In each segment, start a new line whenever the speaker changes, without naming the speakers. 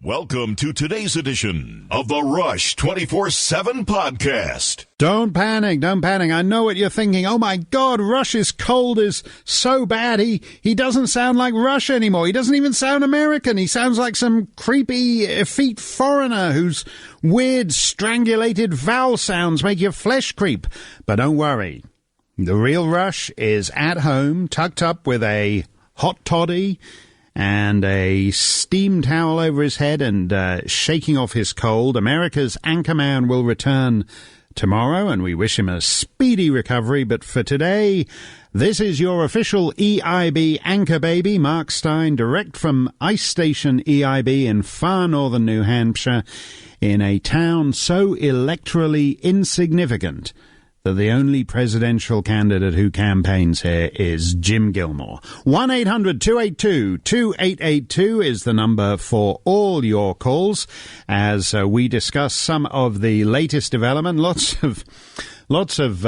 Welcome to today's edition of the Rush 24/7 podcast.
Don't panic. I know what you're thinking. Oh my God, Rush's cold is so bad. He doesn't sound like Rush anymore. He doesn't even sound American. He sounds like some creepy, effete foreigner whose weird, strangulated vowel sounds make your flesh creep. But don't worry. The real Rush is at home, tucked up with a hot toddy and a steam towel over his head and shaking off his cold. America's Anchorman will return tomorrow, and we wish him a speedy recovery. But for today, this is your official EIB anchor baby, Mark Stein, direct from Ice Station EIB in far northern New Hampshire, in a town so electorally insignificant that the only presidential candidate who campaigns here is Jim Gilmore. 1-800-282-2882 is the number for all your calls as we discuss some of the latest development. Lots of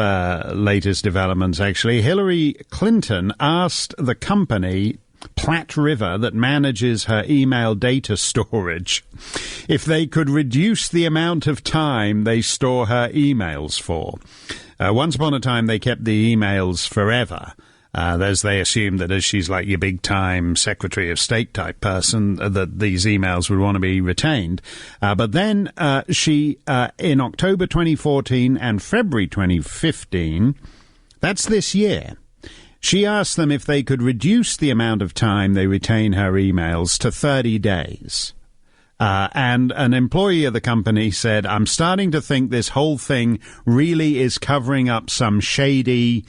latest developments, actually. Hillary Clinton asked the company Platte River that manages her email data storage if they could reduce the amount of time they store her emails for. Once upon a time, they kept the emails forever, as they assumed that as she's like your big-time Secretary of State type person, that these emails would want to be retained. But then she, in October 2014 and February 2015, that's this year, she asked them if they could reduce the amount of time they retain her emails to 30 days. And an employee of the company said, I'm starting to think this whole thing really is covering up some shady,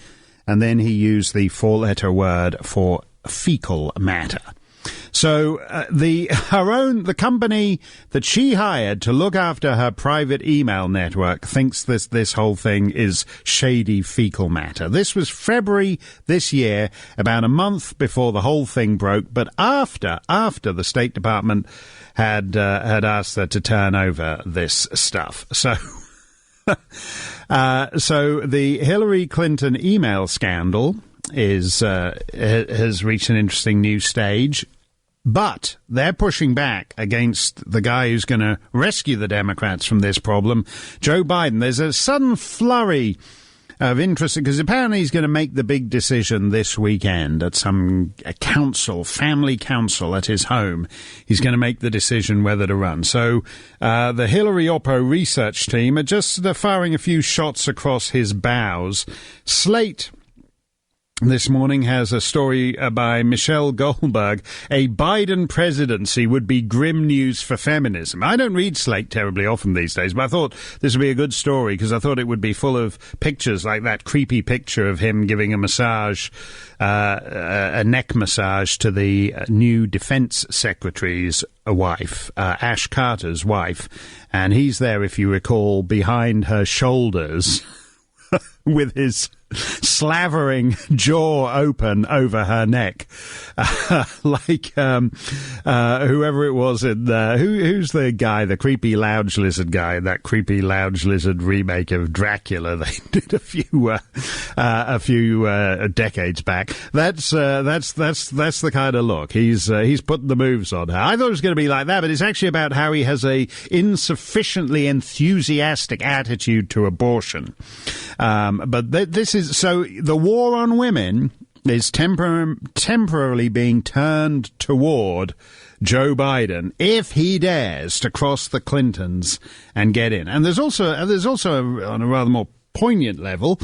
and then he used the four-letter word for fecal matter. So the company that she hired to look after her private email network thinks this whole thing is shady fecal matter. This was February this year, about a month before the whole thing broke, but after the State Department had asked her to turn over this stuff. So so the Hillary Clinton email scandal has reached an interesting new stage. But they're pushing back against the guy who's going to rescue the Democrats from this problem, Joe Biden. There's a sudden flurry of interest because apparently he's going to make the big decision this weekend at some family council at his home. He's going to make the decision whether to run. So the Hillary Oppo research team are just firing a few shots across his bows. Slate this morning has a story by Michelle Goldberg. A Biden presidency would be grim news for feminism. I don't read Slate terribly often these days, but I thought this would be a good story because I thought it would be full of pictures like that creepy picture of him giving a massage, a neck massage to the new defense secretary's wife, Ash Carter's wife. And he's there, if you recall, behind her shoulders with his slavering jaw open over her neck, like whoever it was in who's the guy, the creepy lounge lizard guy in that creepy lounge lizard remake of Dracula they did a few decades back. That's the kind of look he's putting the moves on her. I thought it was going to be like that, but it's actually about how he has a insufficiently enthusiastic attitude to abortion. But this is so the war on women is temporarily being turned toward Joe Biden if he dares to cross the Clintons and get in. And there's also on a rather more poignant level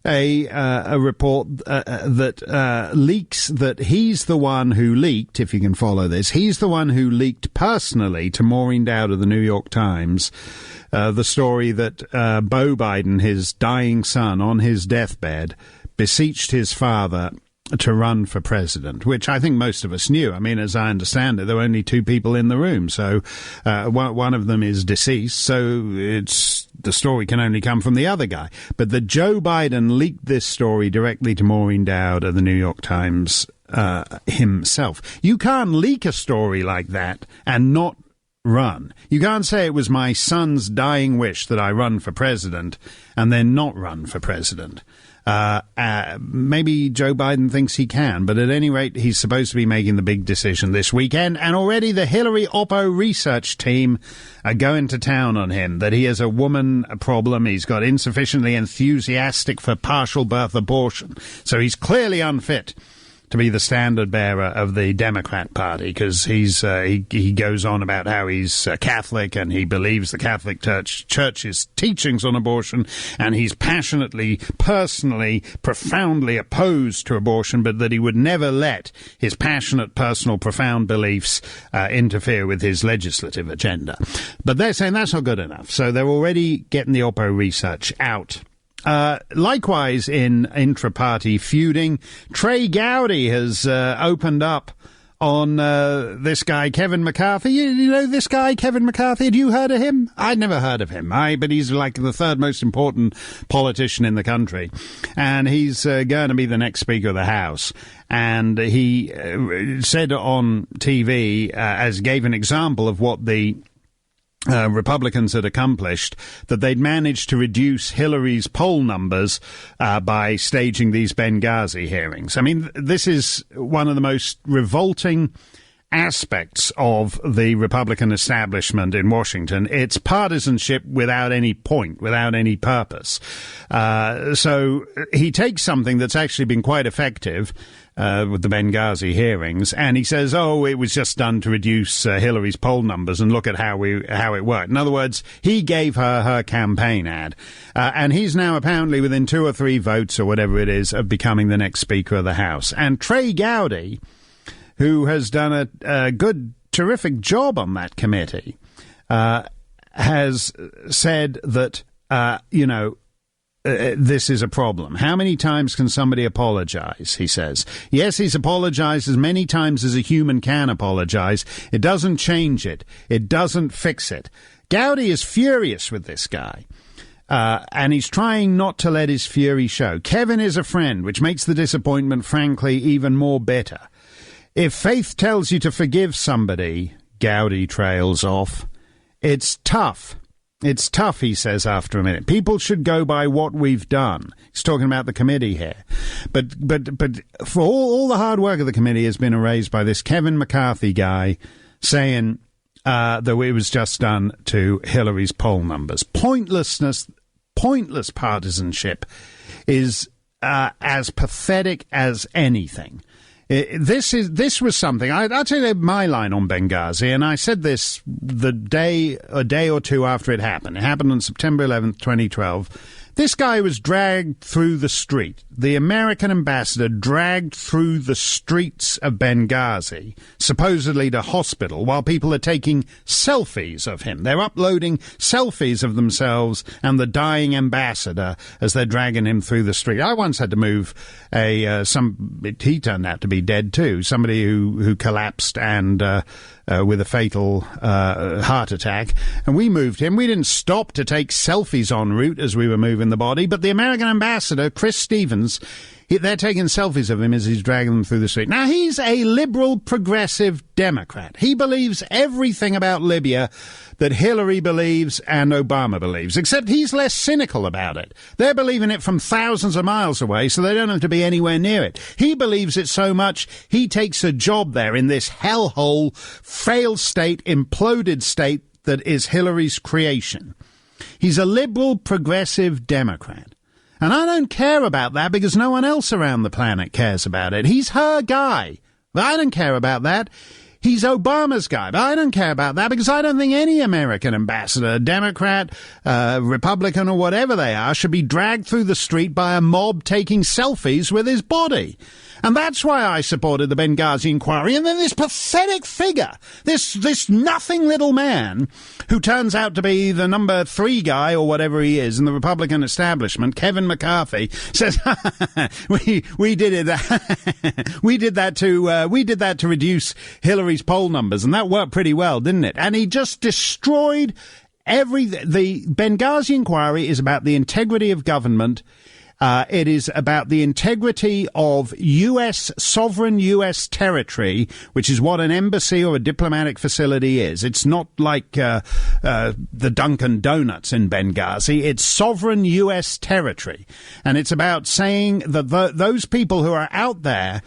a report that leaks that he's the one who leaked, if you can follow this, he's the one who leaked personally to Maureen Dowd of the New York Times the story that Beau Biden, his dying son, on his deathbed, beseeched his father to run for president, which I think most of us knew. I mean, as I understand it, there were only two people in the room, so one of them is deceased, so the story can only come from the other guy. But that Joe Biden leaked this story directly to Maureen Dowd of the New York Times himself. You can't leak a story like that and not run. You can't say it was my son's dying wish that I run for president and then not run for president. Maybe Joe Biden thinks he can, but at any rate, he's supposed to be making the big decision this weekend. And already the Hillary Oppo research team are going to town on him, that he has a woman problem. He's got insufficiently enthusiastic for partial birth abortion. So he's clearly unfit to be the standard bearer of the Democrat Party, because he goes on about how he's Catholic and he believes the Catholic Church's teachings on abortion, and he's passionately, personally, profoundly opposed to abortion, but that he would never let his passionate, personal, profound beliefs interfere with his legislative agenda. But they're saying that's not good enough, so they're already getting the Oppo research out. Likewise, in intra-party feuding, Trey Gowdy has opened up on this guy, Kevin McCarthy. You know this guy, Kevin McCarthy? Had you heard of him? I'd never heard of him. But he's like the third most important politician in the country. And he's going to be the next Speaker of the House. And he said on TV, gave an example of what the Republicans had accomplished, that they'd managed to reduce Hillary's poll numbers by staging these Benghazi hearings. I mean, this is one of the most revolting aspects of the Republican establishment in Washington. It's partisanship without any point, without any purpose. So he takes something that's actually been quite effective with the Benghazi hearings, and he says, it was just done to reduce Hillary's poll numbers, and look at how it worked. In other words, he gave her campaign ad, and he's now apparently within 2 or 3 votes or whatever it is of becoming the next Speaker of the House. And Trey Gowdy, who has done a good, terrific job on that committee, has said that, this is a problem. How many times can somebody apologize, he says. Yes, he's apologized as many times as a human can apologize. It doesn't change it. It doesn't fix it. Gowdy is furious with this guy. And he's trying not to let his fury show. Kevin is a friend, which makes the disappointment, frankly, even more bitter. If faith tells you to forgive somebody, Gowdy trails off, it's tough. It's tough, he says after a minute. People should go by what we've done. He's talking about the committee here. But for all the hard work of the committee has been erased by this Kevin McCarthy guy saying that it was just done to Hillary's poll numbers. Pointless partisanship is as pathetic as anything. This was something. I'll tell you my line on Benghazi, and I said this a day or two after it happened. It happened on September 11th, 2012. This guy was dragged through the street. The American ambassador dragged through the streets of Benghazi, supposedly to hospital, while people are taking selfies of him. They're uploading selfies of themselves and the dying ambassador as they're dragging him through the street. I once had to move he turned out to be dead too, somebody who collapsed and with a fatal heart attack, and we moved him. We didn't stop to take selfies en route as we were moving the body, but the American ambassador, Chris Stevens, they're taking selfies of him as he's dragging them through the street. Now, he's a liberal, progressive Democrat. He believes everything about Libya that Hillary believes and Obama believes, except he's less cynical about it. They're believing it from thousands of miles away, so they don't have to be anywhere near it. He believes it so much, he takes a job there in this hellhole, failed state, imploded state that is Hillary's creation. He's a liberal, progressive Democrat. And I don't care about that because no one else around the planet cares about it. He's her guy. But I don't care about that. He's Obama's guy, but I don't care about that because I don't think any American ambassador, Democrat, Republican, or whatever they are, should be dragged through the street by a mob taking selfies with his body. And that's why I supported the Benghazi inquiry. And then this pathetic figure, this nothing little man who turns out to be the number 3 guy or whatever he is in the Republican establishment, Kevin McCarthy, says, we did it. we did that to reduce Hillary's poll numbers. And that worked pretty well, didn't it? And he just destroyed the Benghazi inquiry is about the integrity of government. It is about the integrity of sovereign U.S. territory, which is what an embassy or a diplomatic facility is. It's not like the Dunkin' Donuts in Benghazi. It's sovereign U.S. territory. And it's about saying that those people who are out there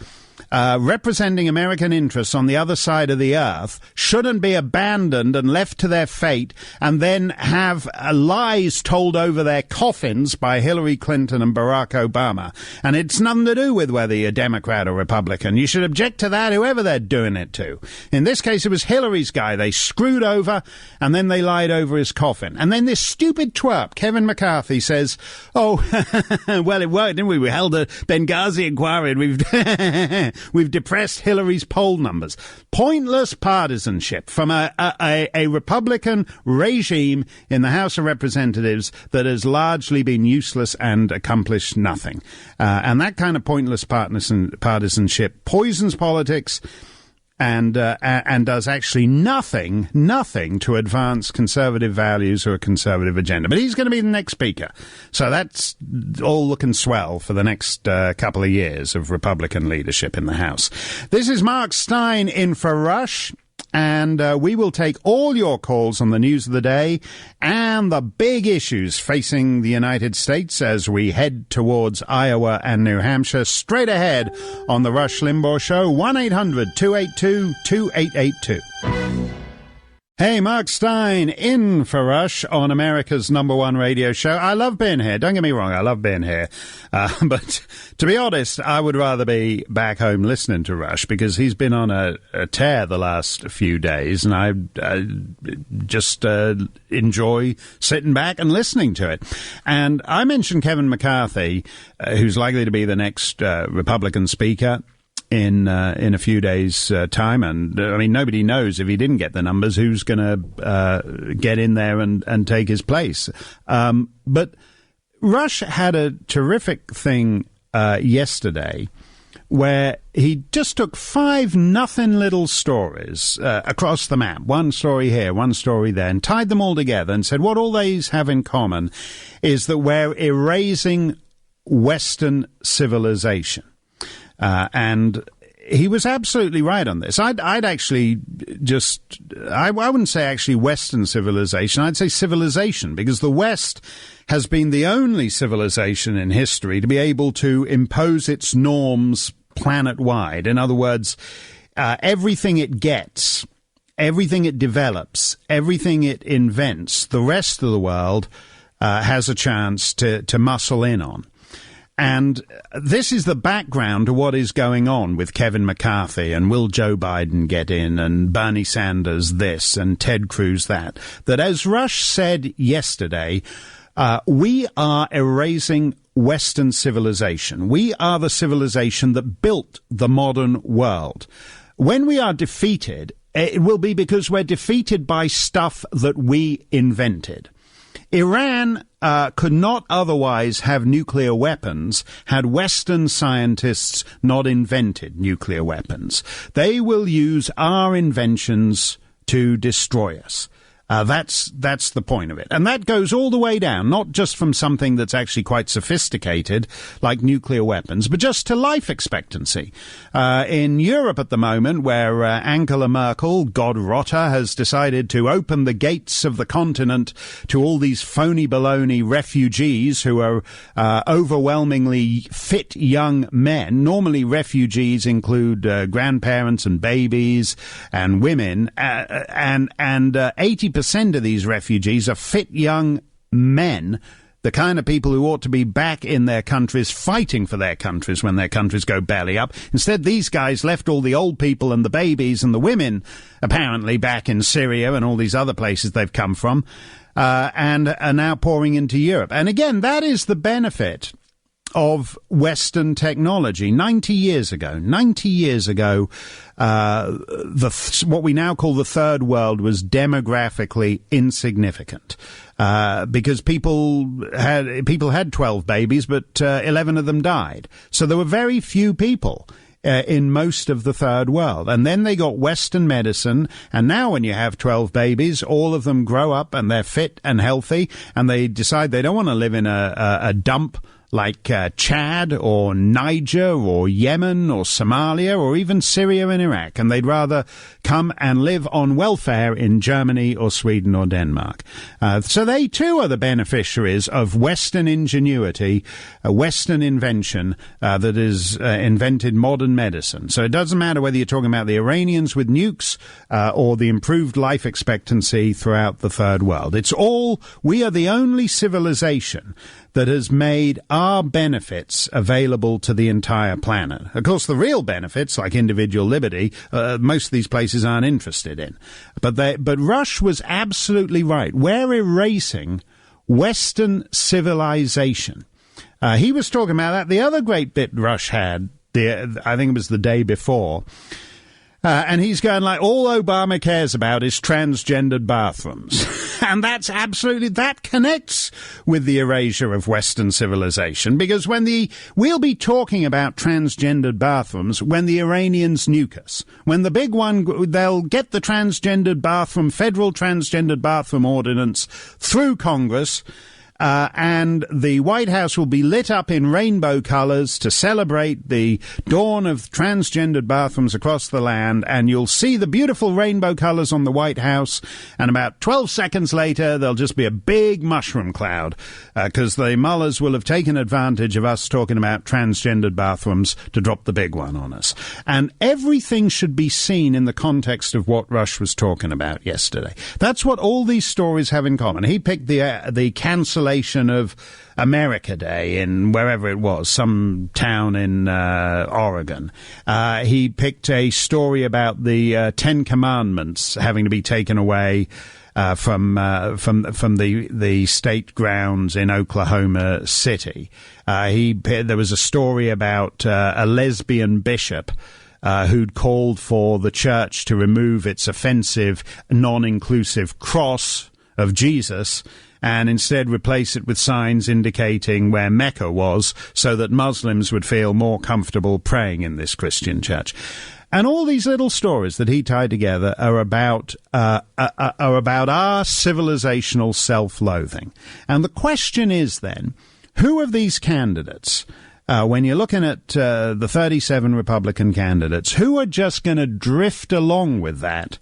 representing American interests on the other side of the earth shouldn't be abandoned and left to their fate and then have lies told over their coffins by Hillary Clinton and Barack Obama. And it's nothing to do with whether you're Democrat or Republican. You should object to that, whoever they're doing it to. In this case, it was Hillary's guy they screwed over, and then they lied over his coffin. And then this stupid twerp, Kevin McCarthy, says, oh, well, it worked, didn't we? We held a Benghazi inquiry and we've depressed Hillary's poll numbers. Pointless partisanship from a Republican regime in the House of Representatives that has largely been useless and accomplished nothing. And that kind of pointless partisanship poisons politics and does actually nothing to advance conservative values or a conservative agenda. But he's going to be the next speaker. So that's all looking swell for the next couple of years of Republican leadership in the House. This is Mark Stein in for Rush. And we will take all your calls on the news of the day and the big issues facing the United States as we head towards Iowa and New Hampshire. Straight ahead on the Rush Limbaugh Show, 1-800-282-2882. Hey, Mark Stein in for Rush on America's #1 radio show. I love being here. Don't get me wrong, I love being here. But to be honest, I would rather be back home listening to Rush because he's been on a tear the last few days, and I just enjoy sitting back and listening to it. And I mentioned Kevin McCarthy, who's likely to be the next Republican speaker in a few days' time. And I mean, nobody knows if he didn't get the numbers who's going to get in there and take his place. But Rush had a terrific thing yesterday where he just took 5 nothing little stories across the map, one story here, one story there, and tied them all together and said what all these have in common is that we're erasing Western civilization. And he was absolutely right on this. I'd actually I wouldn't say actually Western civilization. I'd say civilization, because the West has been the only civilization in history to be able to impose its norms planet-wide. In other words, everything it gets, everything it develops, everything it invents, the rest of the world has a chance to muscle in on. And this is the background to what is going on with Kevin McCarthy and will Joe Biden get in and Bernie Sanders this and Ted Cruz that. That as Rush said yesterday, we are erasing Western civilization. We are the civilization that built the modern world. When we are defeated, it will be because we're defeated by stuff that we invented. Iran could not otherwise have nuclear weapons had Western scientists not invented nuclear weapons. They will use our inventions to destroy us. That's the point of it. And that goes all the way down, not just from something that's actually quite sophisticated, like nuclear weapons, but just to life expectancy. In Europe at the moment, where Angela Merkel, God rot her, has decided to open the gates of the continent to all these phony baloney refugees who are overwhelmingly fit young men. Normally refugees include grandparents and babies and women, and 80% of these refugees are fit young men, the kind of people who ought to be back in their countries fighting for their countries when their countries go belly up. Instead, these guys left all the old people and the babies and the women apparently back in Syria and all these other places they've come from, and are now pouring into Europe. And again, that is the benefit of Western technology. 90 years ago, what we now call the third world was demographically insignificant, because people had 12 babies, but 11 of them died. So there were very few people in most of the third world. And then they got Western medicine, and now when you have 12 babies, all of them grow up and they're fit and healthy, and they decide they don't want to live in a dump like Chad or Niger or Yemen or Somalia or even Syria and Iraq, and they'd rather come and live on welfare in Germany or Sweden or Denmark. So they too are the beneficiaries of Western ingenuity, Western invention that has invented modern medicine. So it doesn't matter whether you're talking about the Iranians with nukes or the improved life expectancy throughout the third world. It's all, we are the only civilization that has made our benefits available to the entire planet. Of course, the real benefits, like individual liberty, most of these places aren't interested in. But Rush was absolutely right. We're erasing Western civilization. He was talking about that. The other great bit Rush had, I think it was the day before, and he's going like, all Obama cares about is transgendered bathrooms. And that's absolutely, that connects with the erasure of Western civilization, because we'll be talking about transgendered bathrooms when the Iranians nuke us. When the big one, they'll get the federal transgendered bathroom ordinance through Congress, and the White House will be lit up in rainbow colors to celebrate the dawn of transgendered bathrooms across the land, and you'll see the beautiful rainbow colors on the White House, and about 12 seconds later there'll just be a big mushroom cloud, because the mullahs will have taken advantage of us talking about transgendered bathrooms to drop the big one on us. And everything should be seen in the context of what Rush was talking about yesterday. That's what all these stories have in common. He picked the cancellation of America Day in wherever it was, some town in Oregon. He picked a story about the 10 Commandments having to be taken away from the state grounds in Oklahoma City. There was a story about a lesbian bishop who'd called for the church to remove its offensive, non-inclusive cross of Jesus and instead replace it with signs indicating where Mecca was, so that Muslims would feel more comfortable praying in this Christian church. And all these little stories that he tied together are about our civilizational self-loathing. And the question is then, who of these candidates, when you're looking at the 37 Republican candidates, who are just going to drift along with that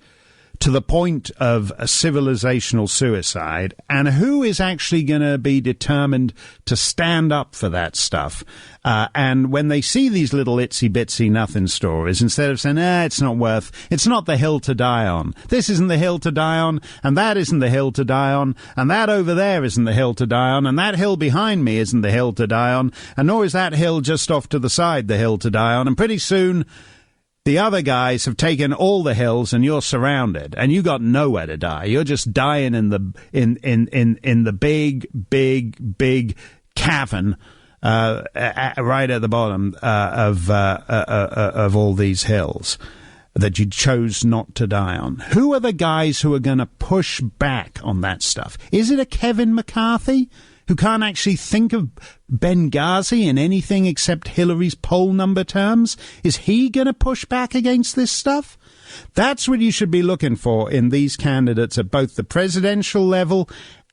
to the point of a civilizational suicide, and who is actually going to be determined to stand up for that stuff? And when they see these little itsy-bitsy nothing stories, instead of saying, it's not the hill to die on. This isn't the hill to die on, and that isn't the hill to die on, and that over there isn't the hill to die on, and that hill behind me isn't the hill to die on, and nor is that hill just off to the side the hill to die on. And pretty soon the other guys have taken all the hills, and you're surrounded, and you got nowhere to die. You're just dying in the big cavern right at the bottom of all these hills that you chose not to die on. Who are the guys who are going to push back on that stuff? Is it a Kevin McCarthy who can't actually think of Benghazi in anything except Hillary's poll number terms? Is he going to push back against this stuff? That's what you should be looking for in these candidates at both the presidential level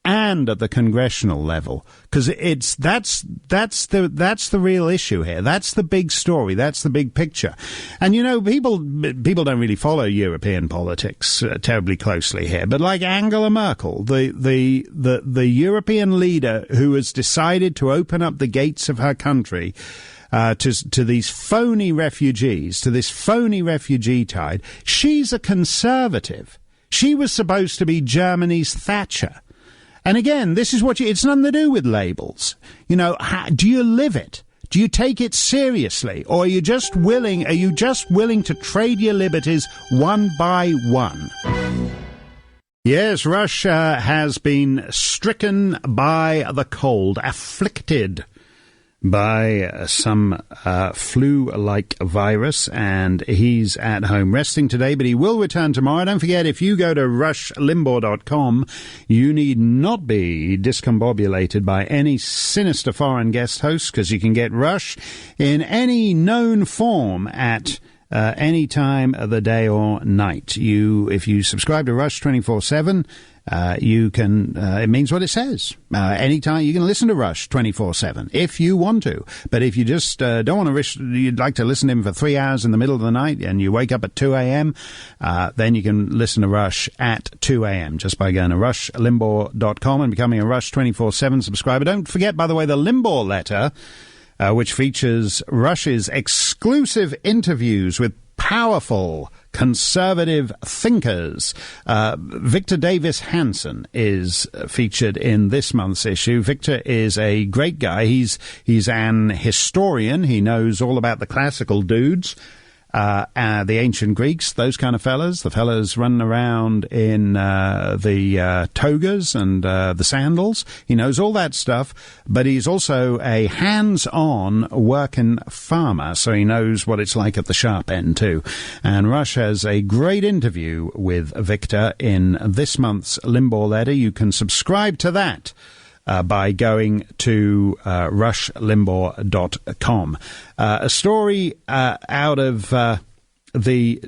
and at the congressional level, because that's the real issue here. That's the big story. That's the big picture. And people don't really follow European politics terribly closely here. But like Angela Merkel, the European leader who has decided to open up the gates of her country to these phony refugees, to this phony refugee tide, she's a conservative. She was supposed to be Germany's Thatcher. And again, this is it's nothing to do with labels. Do you live it? Do you take it seriously? Or are you just willing to trade your liberties one by one? Yes, Russia has been stricken by the cold, afflicted by some flu-like virus, and he's at home resting today, but he will return tomorrow. Don't forget, if you go to rushlimbaugh.com, you need not be discombobulated by any sinister foreign guest hosts, because you can get Rush in any known form at any time of the day or night. If you subscribe to Rush 24/7, you can, it means what it says. Anytime you can listen to Rush 24/7 if you want to. But if you just don't want to, you'd like to listen to him for 3 hours in the middle of the night and you wake up at 2 a.m., then you can listen to Rush at 2 a.m. just by going to rushlimbaugh.com and becoming a Rush 24/7 subscriber. Don't forget, by the way, the Limbaugh letter, which features Rush's exclusive interviews with powerful conservative thinkers. Victor Davis Hanson is featured in this month's issue. Victor is a great guy. He's an historian. He knows all about the classical dudes. The ancient Greeks, those kind of fellas, the fellas running around in the togas and the sandals. He knows all that stuff, but he's also a hands-on working farmer, so he knows what it's like at the sharp end too. And Rush has a great interview with Victor in this month's Limbaugh letter. You can subscribe to that by going to rushlimbaugh.com. A story out of the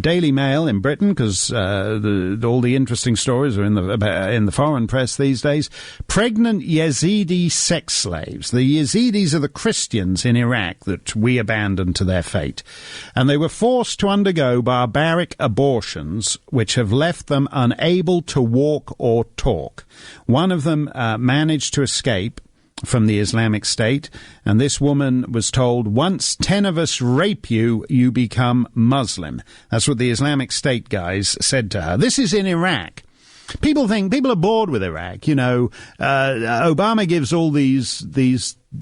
Daily Mail in Britain, because all the interesting stories are in the foreign press these days. Pregnant Yazidi sex slaves. The Yazidis are the Christians in Iraq that we abandoned to their fate. And they were forced to undergo barbaric abortions, which have left them unable to walk or talk. One of them managed to escape from the Islamic State, and this woman was told, once 10 of us rape you, you become Muslim. That's what the Islamic State guys said to her. This is in Iraq. People are bored with Iraq. You know, Obama gives all these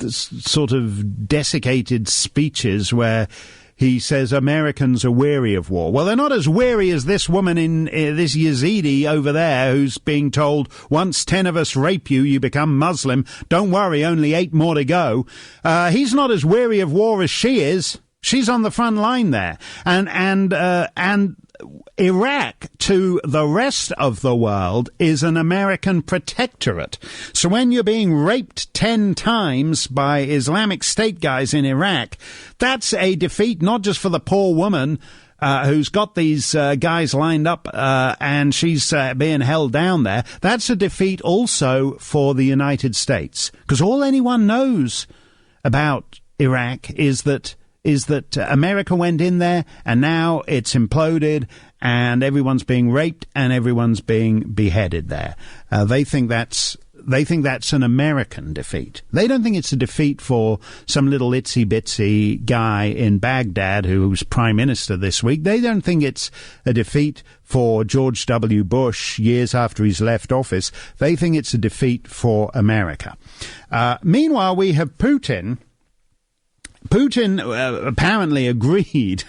sort of desiccated speeches where he says Americans are weary of war. Well, they're not as weary as this woman in this Yazidi over there who's being told, once 10 of us rape you, you become Muslim. Don't worry, only 8 more to go. He's not as weary of war as she is. She's on the front line there. And Iraq, to the rest of the world, is an American protectorate. So when you're being raped 10 times by Islamic State guys in Iraq, that's a defeat not just for the poor woman who's got these guys lined up and she's being held down there. That's a defeat also for the United States. Because all anyone knows about Iraq is that America went in there and now it's imploded and everyone's being raped and everyone's being beheaded there. They think that's an American defeat. They don't think it's a defeat for some little itsy-bitsy guy in Baghdad who's prime minister this week. They don't think it's a defeat for George W. Bush years after he's left office. They think it's a defeat for America. Meanwhile, we have Putin. Putin apparently agreed.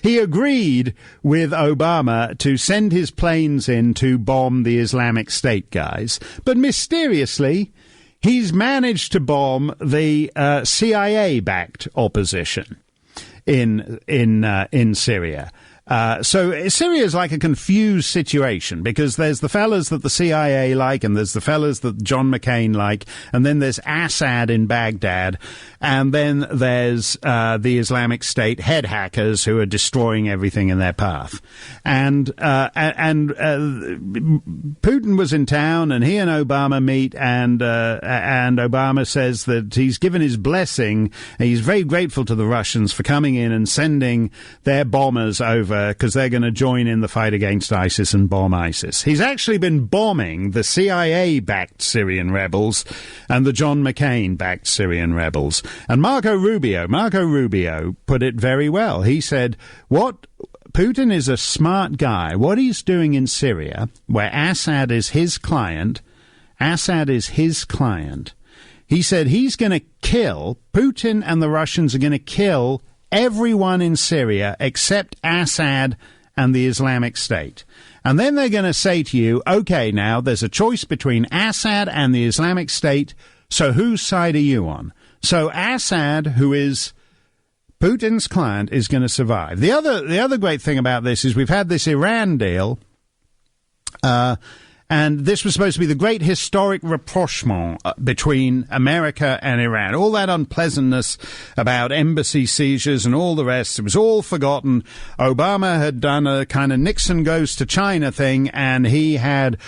He agreed with Obama to send his planes in to bomb the Islamic State guys, but mysteriously, he's managed to bomb the CIA-backed opposition in Syria. So Syria is like a confused situation because there's the fellas that the CIA like and there's the fellas that John McCain like and then there's Assad in Baghdad and then there's the Islamic State head hackers who are destroying everything in their path. And Putin was in town and he and Obama meet and Obama says that he's given his blessing. He's very grateful to the Russians for coming in and sending their bombers over because they're going to join in the fight against ISIS and bomb ISIS. He's actually been bombing the CIA-backed Syrian rebels and the John McCain-backed Syrian rebels. And Marco Rubio put it very well. He said, Putin is a smart guy. What he's doing in Syria, where Assad is his client, he said he's going to kill, Putin and the Russians are going to kill everyone in Syria except Assad and the Islamic State. And then they're going to say to you, okay, now there's a choice between Assad and the Islamic State, so whose side are you on? So Assad, who is Putin's client, is going to survive. The other great thing about this is we've had this Iran deal, And this was supposed to be the great historic rapprochement between America and Iran. All that unpleasantness about embassy seizures and all the rest, it was all forgotten. Obama had done a kind of Nixon goes to China thing, and he had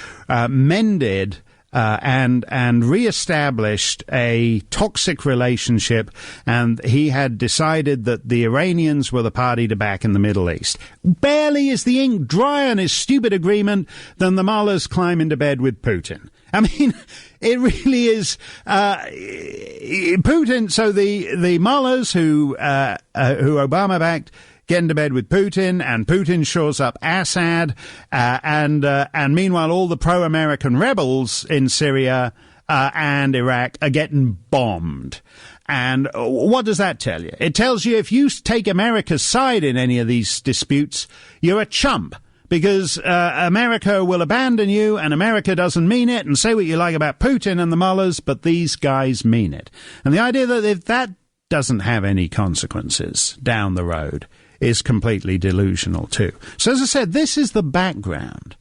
mended and reestablished a toxic relationship, and he had decided that the Iranians were the party to back in the Middle East. Barely is the ink dry on his stupid agreement than the mullahs climb into bed with Putin. I mean, it really is Putin. So the mullahs who Obama backed get into bed with Putin, and Putin shores up Assad, and meanwhile all the pro-American rebels in Syria and Iraq are getting bombed. And what does that tell you? It tells you if you take America's side in any of these disputes, you're a chump. Because America will abandon you, and America doesn't mean it, and say what you like about Putin and the mullahs, but these guys mean it. And the idea that if that doesn't have any consequences down the road is completely delusional too. So as I said, this is the background.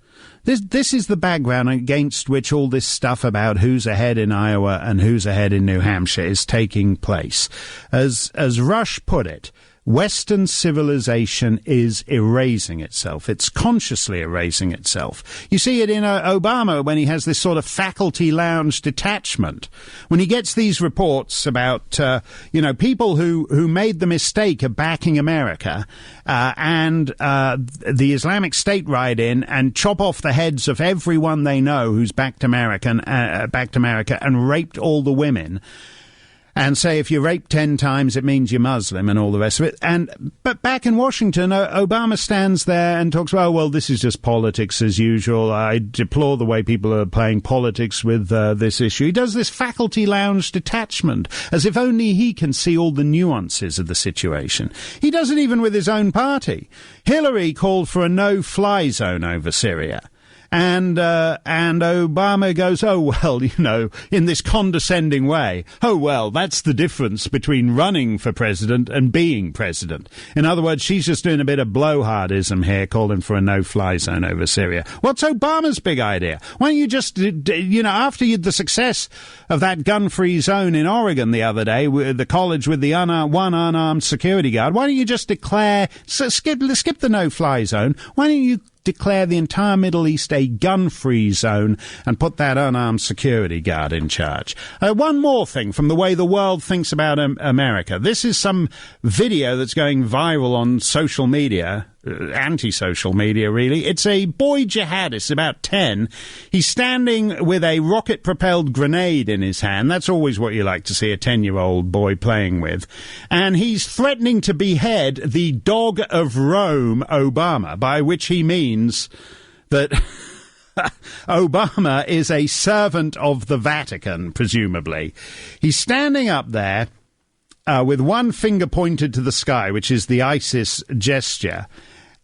This is the background against which all this stuff about who's ahead in Iowa and who's ahead in New Hampshire is taking place. As Rush put it, Western civilization is erasing itself. It's consciously erasing itself. You see it in Obama when he has this sort of faculty lounge detachment. When he gets these reports about, people who made the mistake of backing America, and the Islamic State ride in and chop off the heads of everyone they know who's backed America and raped all the women. And say if you rape 10 times, it means you're Muslim and all the rest of it. But back in Washington, Obama stands there and talks, well, this is just politics as usual. I deplore the way people are playing politics with this issue. He does this faculty lounge detachment, as if only he can see all the nuances of the situation. He does it even with his own party. Hillary called for a no-fly zone over Syria. And Obama goes, oh, well, in this condescending way, oh, well, that's the difference between running for president and being president. In other words, she's just doing a bit of blowhardism here, calling for a no-fly zone over Syria. What's Obama's big idea? Why don't you just, after the success of that gun-free zone in Oregon the other day, with the college with the one unarmed security guard, why don't you just declare, skip the no-fly zone, why don't you declare the entire Middle East a gun-free zone and put that unarmed security guard in charge? One more thing from the way the world thinks about America. This is some video that's going viral on social media, anti-social media, really. It's a boy jihadist, about 10. He's standing with a rocket-propelled grenade in his hand. That's always what you like to see a 10-year-old boy playing with. And he's threatening to behead the dog of Rome, Obama, by which he means that Obama is a servant of the Vatican, presumably. He's standing up there with one finger pointed to the sky, which is the ISIS gesture.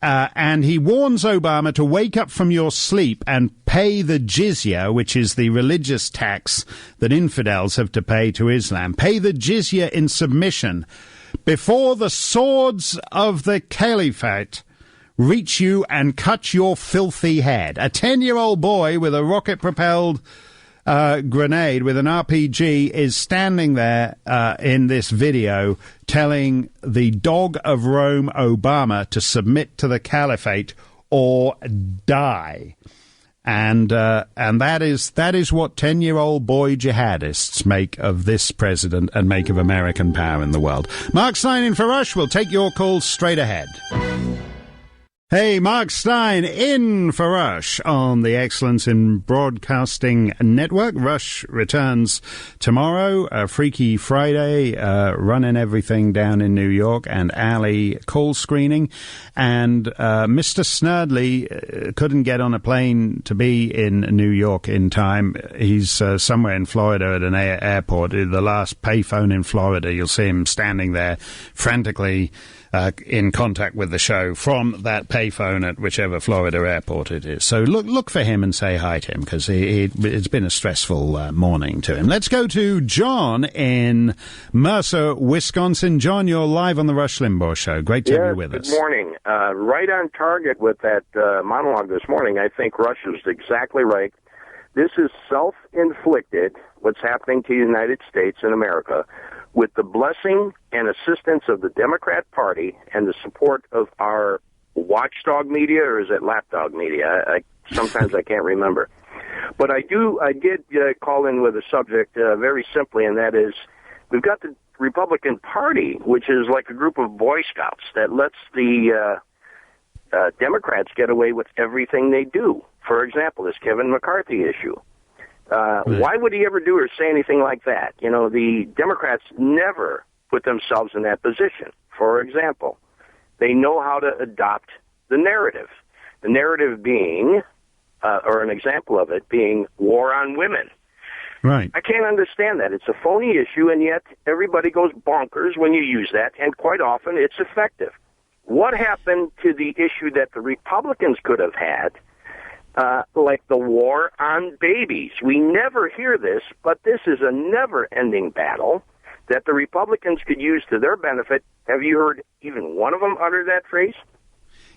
And he warns Obama to wake up from your sleep and pay the jizya, which is the religious tax that infidels have to pay to Islam. Pay the jizya in submission before the swords of the caliphate reach you and cut your filthy head. A 10-year-old boy with a rocket-propelled grenade with an RPG is standing there in this video telling the dog of Rome, Obama, to submit to the caliphate or die. And that is what 10-year-old boy jihadists make of this president and make of American power in the world. Mark Stein in for Rush. We'll take your calls straight ahead. Hey, Mark Stein in for Rush on the Excellence in Broadcasting Network. Rush returns tomorrow, Freaky Friday, running everything down in New York, and Ali call screening. And Mr. Snerdley couldn't get on a plane to be in New York in time. He's somewhere in Florida at an airport, the last payphone in Florida. You'll see him standing there frantically in contact with the show from that payphone at whichever Florida airport it is. So look for him and say hi to him, because it's been a stressful morning to him. Let's go to John in Mercer, Wisconsin. John, you're live on the Rush Limbaugh Show. Great to have you with us.
Good morning. Right on target with that monologue this morning. I think Rush is exactly right. This is self-inflicted, what's happening to the United States and America, with the blessing and assistance of the Democrat Party and the support of our watchdog media, or is it lapdog media? Sometimes I can't remember. But I did call in with a subject very simply, and that is we've got the Republican Party, which is like a group of Boy Scouts that lets the Democrats get away with everything they do. For example, this Kevin McCarthy issue. Why would he ever do or say anything like that? You know, the Democrats never put themselves in that position. For example, they know how to adopt the narrative. The narrative being, or an example of it being, war on women.
Right.
I can't understand that. It's a phony issue, and yet everybody goes bonkers when you use that, and quite often it's effective. What happened to the issue that the Republicans could have had, like the war on babies? We never hear this, but this is a never-ending battle that the Republicans could use to their benefit. Have you heard even one of them utter that phrase?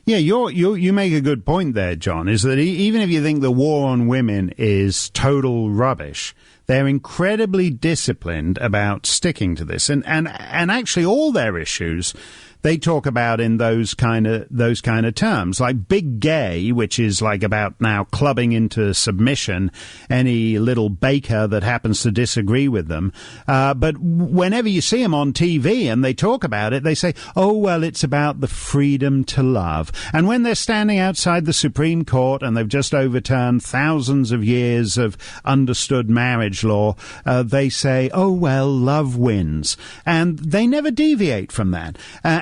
Yeah, you make a good point there, John, is that even if you think the war on women is total rubbish, they're incredibly disciplined about sticking to this. And actually all their issues they talk about in those kind of terms, like big gay, which is like about now clubbing into submission any little baker that happens to disagree with them. But whenever you see them on TV and they talk about it, they say, oh, well, it's about the freedom to love. And when they're standing outside the Supreme Court and they've just overturned thousands of years of understood marriage law, they say, oh, well, love wins. And they never deviate from that.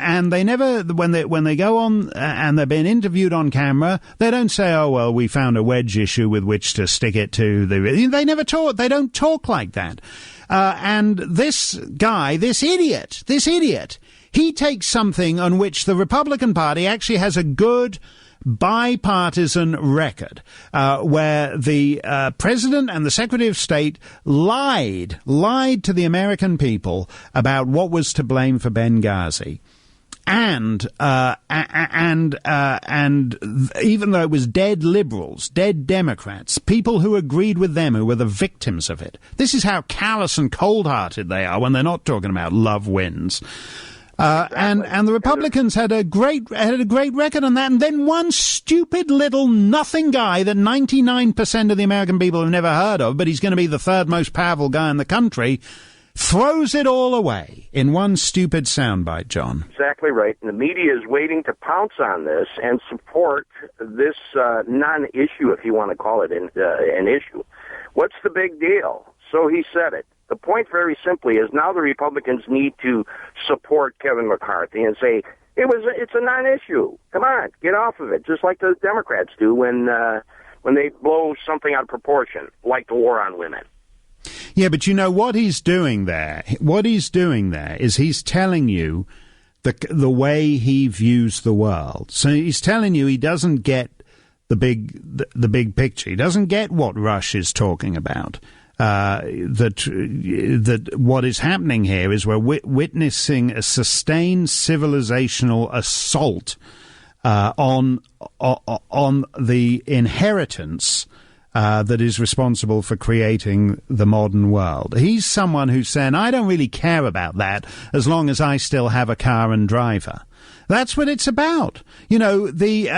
And they never, when they go on and they're being interviewed on camera, they don't say, oh, well, we found a wedge issue with which to stick it to. They never talk. They don't talk like that. And this guy, this idiot, he takes something on which the Republican Party actually has a good bipartisan record, where the president and the secretary of state lied to the American people about what was to blame for Benghazi. And even though it was dead liberals, dead Democrats, people who agreed with them who were the victims of it. This is how callous and cold-hearted they are when they're not talking about love wins. Exactly. And the Republicans had a great record on that, and then one stupid little nothing guy that 99% of the American people have never heard of, but he's going to be the third most powerful guy in the country, throws it all away in one stupid soundbite, John.
Exactly right. And the media is waiting to pounce on this and support this non-issue, if you want to call it an issue. What's the big deal? So he said it. The point, very simply, is now the Republicans need to support Kevin McCarthy and say, it's a non-issue. Come on, get off of it, just like the Democrats do when they blow something out of proportion, like the war on women.
Yeah, but you know what he's doing there? What he's doing there is he's telling you the way he views the world. So he's telling you he doesn't get the big picture. He doesn't get what Rush is talking about. That what is happening here is we're witnessing a sustained civilizational assault on the inheritance that is responsible for creating the modern world. He's someone who's saying, I don't really care about that as long as I still have a car and driver. That's what it's about. You know, the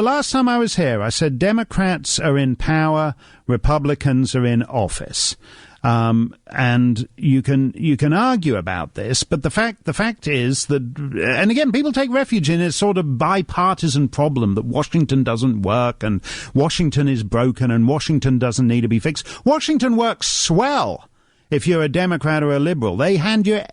last time I was here, I said Democrats are in power, Republicans are in office. And you can argue about this, but the fact is that, and again, people take refuge in a sort of bipartisan problem that Washington doesn't work and Washington is broken and Washington doesn't need to be fixed. Washington works swell if you're a Democrat or a liberal. They hand you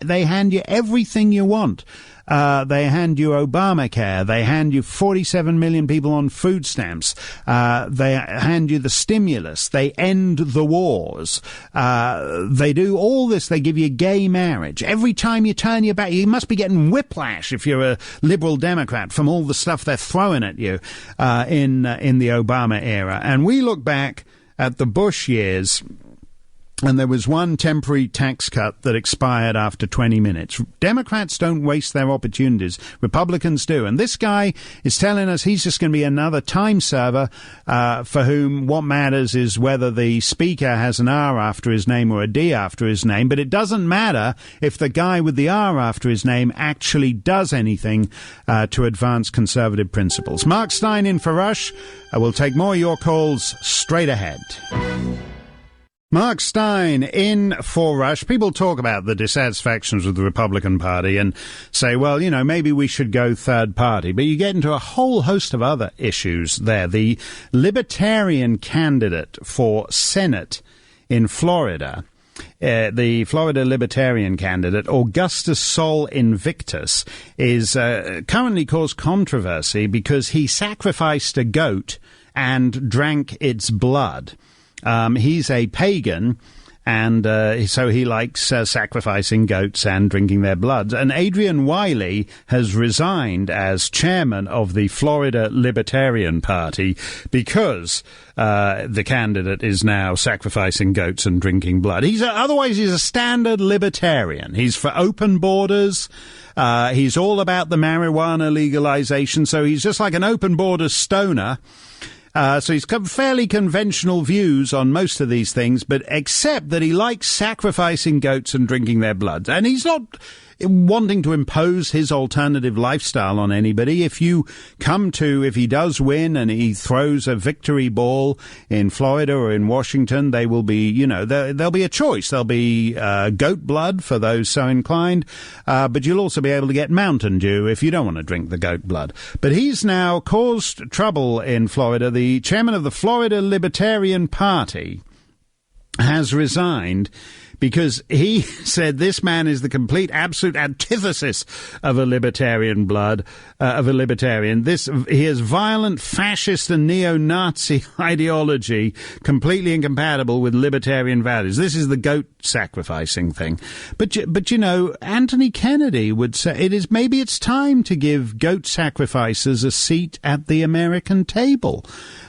everything you want. They hand you Obamacare. They hand you 47 million people on food stamps. They hand you the stimulus. They end the wars. They do all this. They give you gay marriage. Every time you turn your back, you must be getting whiplash if you're a liberal Democrat from all the stuff they're throwing at you in the Obama era. And we look back at the Bush years, And there was one temporary tax cut that expired after 20 minutes. Democrats don't waste their opportunities. Republicans do. And this guy is telling us he's just going to be another time server for whom what matters is whether the speaker has an R after his name or a D after his name. But it doesn't matter if the guy with the R after his name actually does anything to advance conservative principles. Mark Stein in for Rush. We'll take more of your calls straight ahead. Mark Stein in for Rush. People talk about the dissatisfactions with the Republican Party and say, well, you know, maybe we should go third party. But you get into a whole host of other issues there. The Libertarian candidate for Senate in Florida, the Florida Libertarian candidate, Augustus Sol Invictus, is currently caused controversy because he sacrificed a goat and drank its blood. He's a pagan, and so he likes sacrificing goats and drinking their blood. And Adrian Wiley has resigned as chairman of the Florida Libertarian Party because the candidate is now sacrificing goats and drinking blood. Otherwise he's a standard libertarian. He's for open borders. He's all about the marijuana legalization. So he's just like an open border stoner. So he's got fairly conventional views on most of these things, but except that he likes sacrificing goats and drinking their blood. And he's not wanting to impose his alternative lifestyle on anybody. If he does win and he throws a victory ball in Florida or in Washington, they will be, there'll be a choice. There'll be goat blood for those so inclined, but you'll also be able to get Mountain Dew if you don't want to drink the goat blood. But he's now caused trouble in Florida. The chairman of the Florida Libertarian Party has resigned because he said this man is the complete, absolute antithesis of a libertarian He has violent, fascist and neo-Nazi ideology, completely incompatible with libertarian values. This is the goat sacrificing thing. But Anthony Kennedy would say maybe it's time to give goat sacrificers a seat at the American table.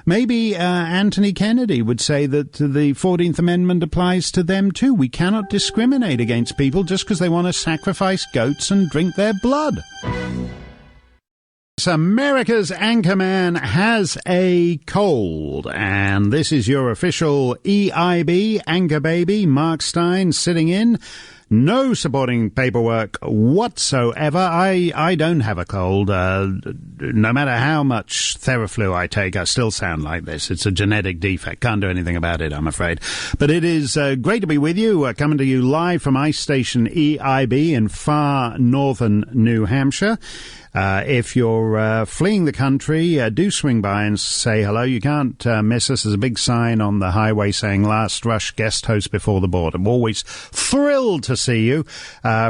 Maybe Anthony Kennedy would say that the 14th Amendment applies to them too. We cannot discriminate against people just because they want to sacrifice goats and drink their blood. America's Anchorman has a cold, and this is your official EIB Anchor Baby, Mark Stein, sitting in. No supporting paperwork whatsoever. I don't have a cold. No matter how much Theraflu I take, I still sound like this. It's a genetic defect. Can't do anything about it, I'm afraid. But it is great to be with you, coming to you live from Ice Station EIB in far northern New Hampshire. If you're fleeing the country, do swing by and say hello. You can't miss us. There's a big sign on the highway saying Last Rush Guest Host Before the Board. I'm always thrilled to see you.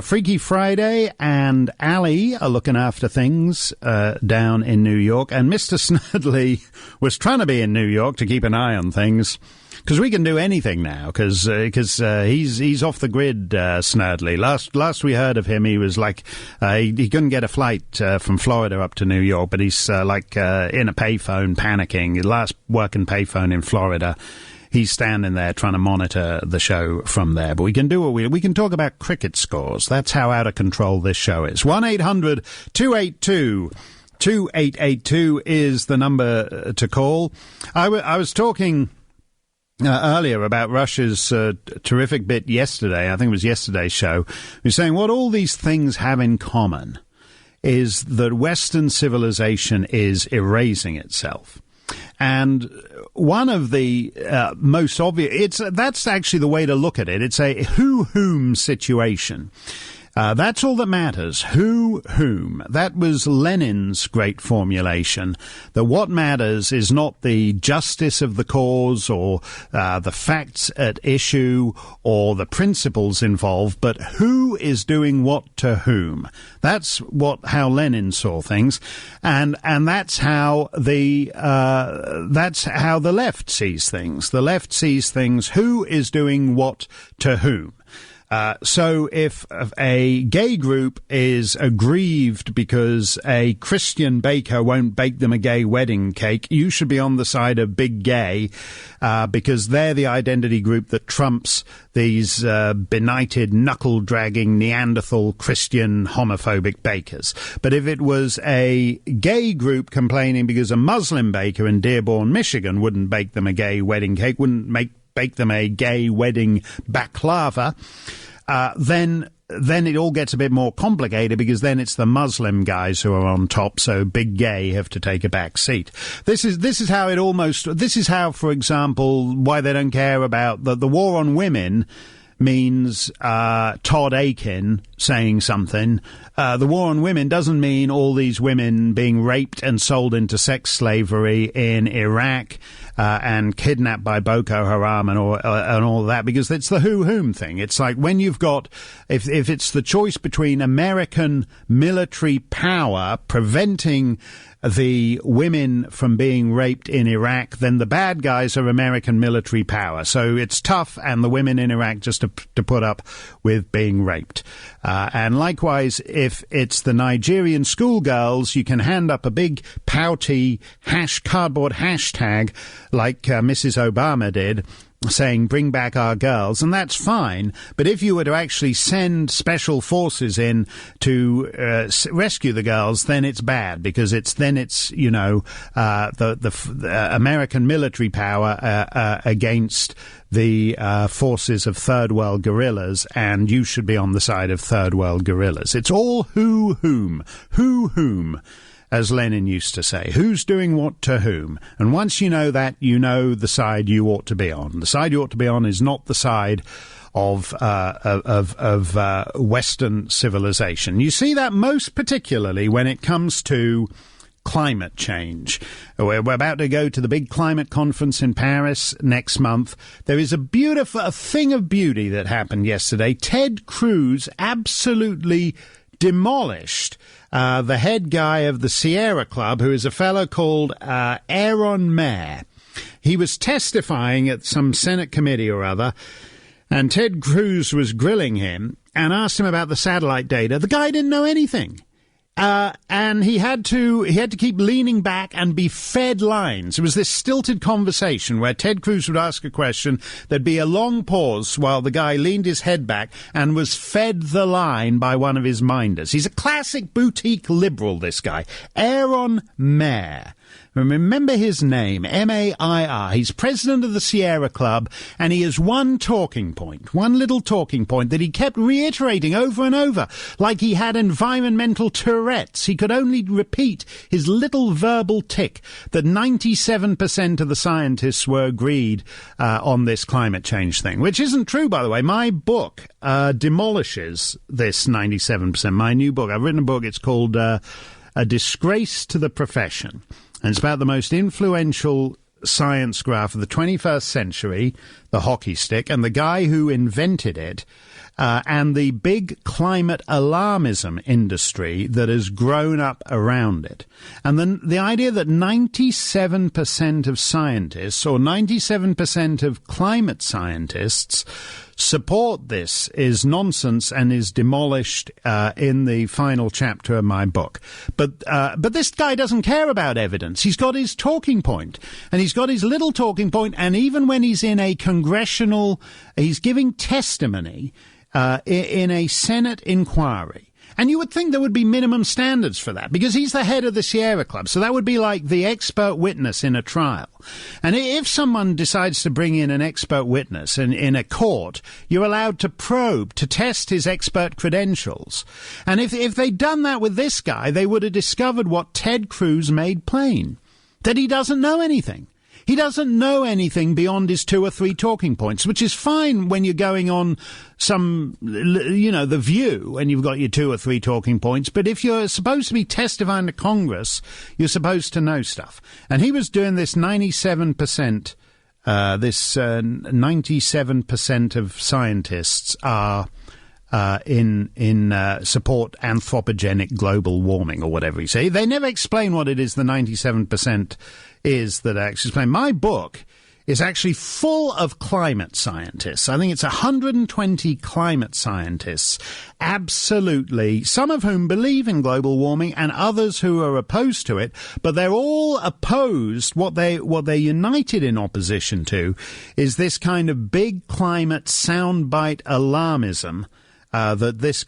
Freaky Friday and Ali are looking after things down in New York. And Mr. Snurdley was trying to be in New York to keep an eye on things. Because we can do anything now, because he's off the grid, Snurdley. Last we heard of him, he was like, he couldn't get a flight from Florida up to New York, but he's in a payphone panicking. Last working payphone in Florida. He's standing there trying to monitor the show from there. But we can do what we can talk about cricket scores. That's how out of control this show is. 1-800-282-2882 is the number to call. I was talking earlier about Russia's terrific bit yesterday. I think it was yesterday's show. He was saying what all these things have in common is that Western civilization is erasing itself. And one of the most obvious, that's actually the way to look at it. It's a who-whom situation. That's all that matters. Whom. That was Lenin's great formulation, that what matters is not the justice of the cause or the facts at issue or the principles involved, but who is doing what to whom. That's how Lenin saw things, and that's how the left sees things. The left sees things, who is doing what to whom. So if a gay group is aggrieved because a Christian baker won't bake them a gay wedding cake, you should be on the side of big gay, because they're the identity group that trumps these benighted, knuckle-dragging, Neanderthal, Christian, homophobic bakers. But if it was a gay group complaining because a Muslim baker in Dearborn, Michigan wouldn't bake them a gay wedding cake, wouldn't bake them a gay wedding baklava, then it all gets a bit more complicated, because then it's the Muslim guys who are on top, so big gay have to take a back seat. This is how, for example, why they don't care about the war on women means Todd Akin saying something. The war on women doesn't mean all these women being raped and sold into sex slavery in Iraq and kidnapped by Boko Haram and all that, because it's the whom thing. It's like when you've got, if it's the choice between American military power preventing the women from being raped in Iraq, then the bad guys are American military power. So it's tough, and the women in Iraq just to put up with being raped. And likewise, if it's the Nigerian schoolgirls, you can hand up a big pouty cardboard hashtag like Mrs. Obama did, saying bring back our girls, and that's fine. But if you were to actually send special forces in to rescue the girls, then it's bad, because it's the American military power against the forces of third world guerrillas, and you should be on the side of third world guerrillas. It's all whom, as Lenin used to say. Who's doing what to whom? And once you know that, you know the side you ought to be on. The side you ought to be on is not the side of Western civilization. You see that most particularly when it comes to climate change. We're about to go to the big climate conference in Paris next month. There is a thing of beauty that happened yesterday. Ted Cruz absolutely demolished the head guy of the Sierra Club, who is a fellow called Aaron Mayer. He was testifying at some Senate committee or other, and Ted Cruz was grilling him and asked him about the satellite data. The guy didn't know anything. And he had to keep leaning back and be fed lines. It was this stilted conversation where Ted Cruz would ask a question. There'd be a long pause while the guy leaned his head back and was fed the line by one of his minders. He's a classic boutique liberal, this guy. Aaron Mayer. Remember his name, M-A-I-R. He's president of the Sierra Club, and he has one little talking point that he kept reiterating over and over, like he had environmental Tourette's. He could only repeat his little verbal tick that 97% of the scientists were agreed on this climate change thing, which isn't true, by the way. My book demolishes this 97%. My new book, I've written a book, it's called A Disgrace to the Profession. And it's about the most influential science graph of the 21st century, the hockey stick, and the guy who invented it, and the big climate alarmism industry that has grown up around it. And then the idea that 97% of scientists, or 97% of climate scientists, support this is nonsense and is demolished in the final chapter of my book. But this guy doesn't care about evidence. He's got his talking point, and he's got his little talking point, and even when he's in a he's giving testimony in a Senate inquiry. And you would think there would be minimum standards for that, because he's the head of the Sierra Club. So that would be like the expert witness in a trial. And if someone decides to bring in an expert witness in a court, you're allowed to probe, to test his expert credentials. And if they'd done that with this guy, they would have discovered what Ted Cruz made plain, that he doesn't know anything. He doesn't know anything beyond his 2 or 3 talking points, which is fine when you're going on The View, and you've got your 2 or 3 talking points. But if you're supposed to be testifying to Congress, you're supposed to know stuff. And he was doing this 97%, 97% of scientists are in support anthropogenic global warming, or whatever you say. They never explain what it is the 97% is that actually explain. My book is actually full of climate scientists. I think it's 120 climate scientists, absolutely, some of whom believe in global warming and others who are opposed to it, but they're all opposed. What they're united in opposition to is this kind of big climate soundbite alarmism that this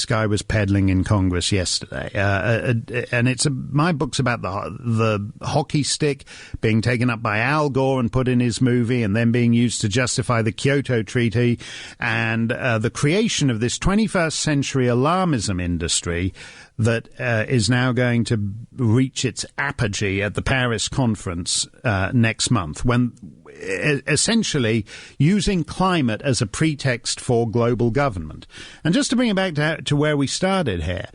guy was peddling in Congress yesterday, and my book's about the hockey stick being taken up by Al Gore and put in his movie, and then being used to justify the Kyoto Treaty, and the creation of this 21st century alarmism industry that is now going to reach its apogee at the Paris conference next month, when essentially using climate as a pretext for global government. And just to bring it back to where we started here,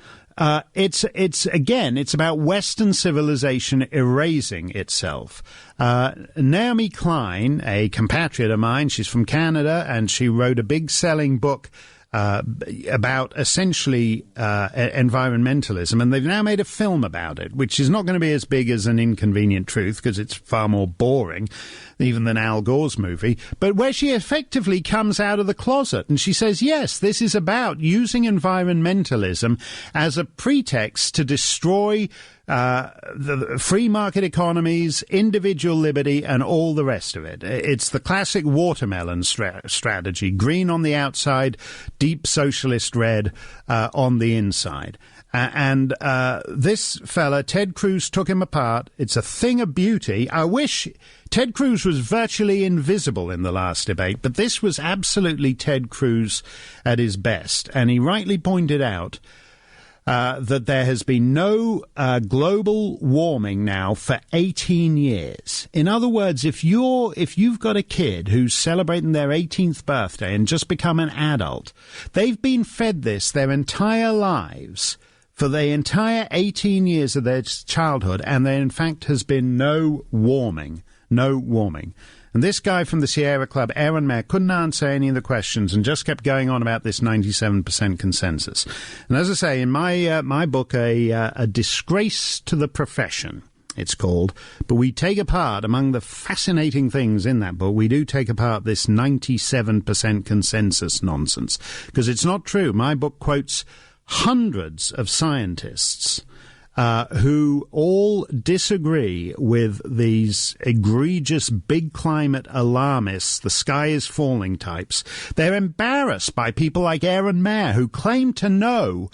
it's about Western civilization erasing itself. Naomi Klein, a compatriot of mine, she's from Canada, and she wrote a big-selling book about essentially environmentalism, and they've now made a film about it, which is not going to be as big as An Inconvenient Truth, because it's far more boring even than Al Gore's movie, but where she effectively comes out of the closet and she says, yes, this is about using environmentalism as a pretext to destroy the free market economies, individual liberty, and all the rest of it. It's the classic watermelon strategy: green on the outside, deep socialist red on the inside. And this fella, Ted Cruz, took him apart. It's a thing of beauty. I wish Ted Cruz was virtually invisible in the last debate, but this was absolutely Ted Cruz at his best. And he rightly pointed out that there has been no global warming now for 18 years. In other words, if you've got a kid who's celebrating their 18th birthday and just become an adult, they've been fed this their entire lives, for the entire 18 years of their childhood, and there in fact has been no warming. And this guy from the Sierra Club, Aaron Mayer, couldn't answer any of the questions and just kept going on about this 97% consensus. And as I say, in my book, a disgrace to the profession, it's called, but we take apart, among the fascinating things in that book, we do take apart this 97% consensus nonsense, because it's not true. My book quotes hundreds of scientists who all disagree with these egregious big climate alarmists, the sky is falling types. They're embarrassed by people like Aaron Mayer, who claim to know.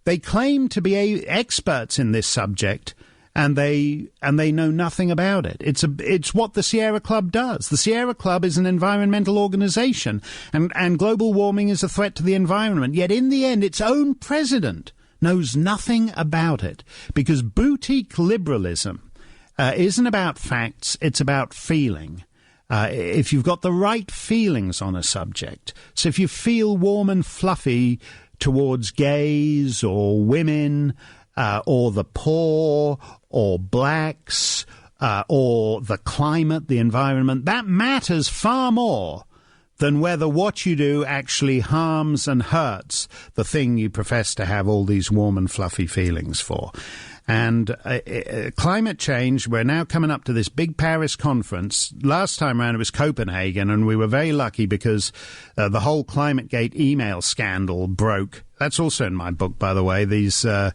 They claim to be experts in this subject, and they know nothing about it. It's what the Sierra Club does. The Sierra Club is an environmental organization, and global warming is a threat to the environment. Yet in the end, its own president knows nothing about it, because boutique liberalism isn't about facts, it's about feeling. If you've got the right feelings on a subject, so if you feel warm and fluffy towards gays or women, or the poor, or blacks, or the climate, the environment, that matters far more than whether what you do actually harms and hurts the thing you profess to have all these warm and fluffy feelings for. And climate change, we're now coming up to this big Paris conference. Last time around it was Copenhagen, and we were very lucky because the whole ClimateGate email scandal broke. That's also in my book, by the way. These the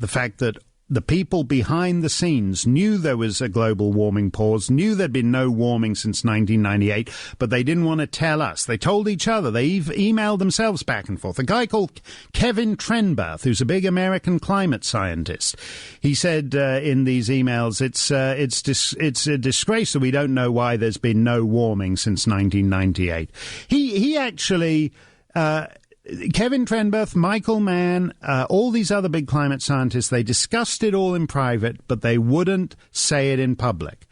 fact that the people behind the scenes knew there was a global warming pause, knew there'd been no warming since 1998, but they didn't want to tell us. They told each other. They emailed themselves back and forth. A guy called Kevin Trenberth, who's a big American climate scientist, he said in these emails, it's a disgrace that we don't know why there's been no warming since 1998. He actually... Kevin Trenberth, Michael Mann, all these other big climate scientists, they discussed it all in private, but they wouldn't say it in public.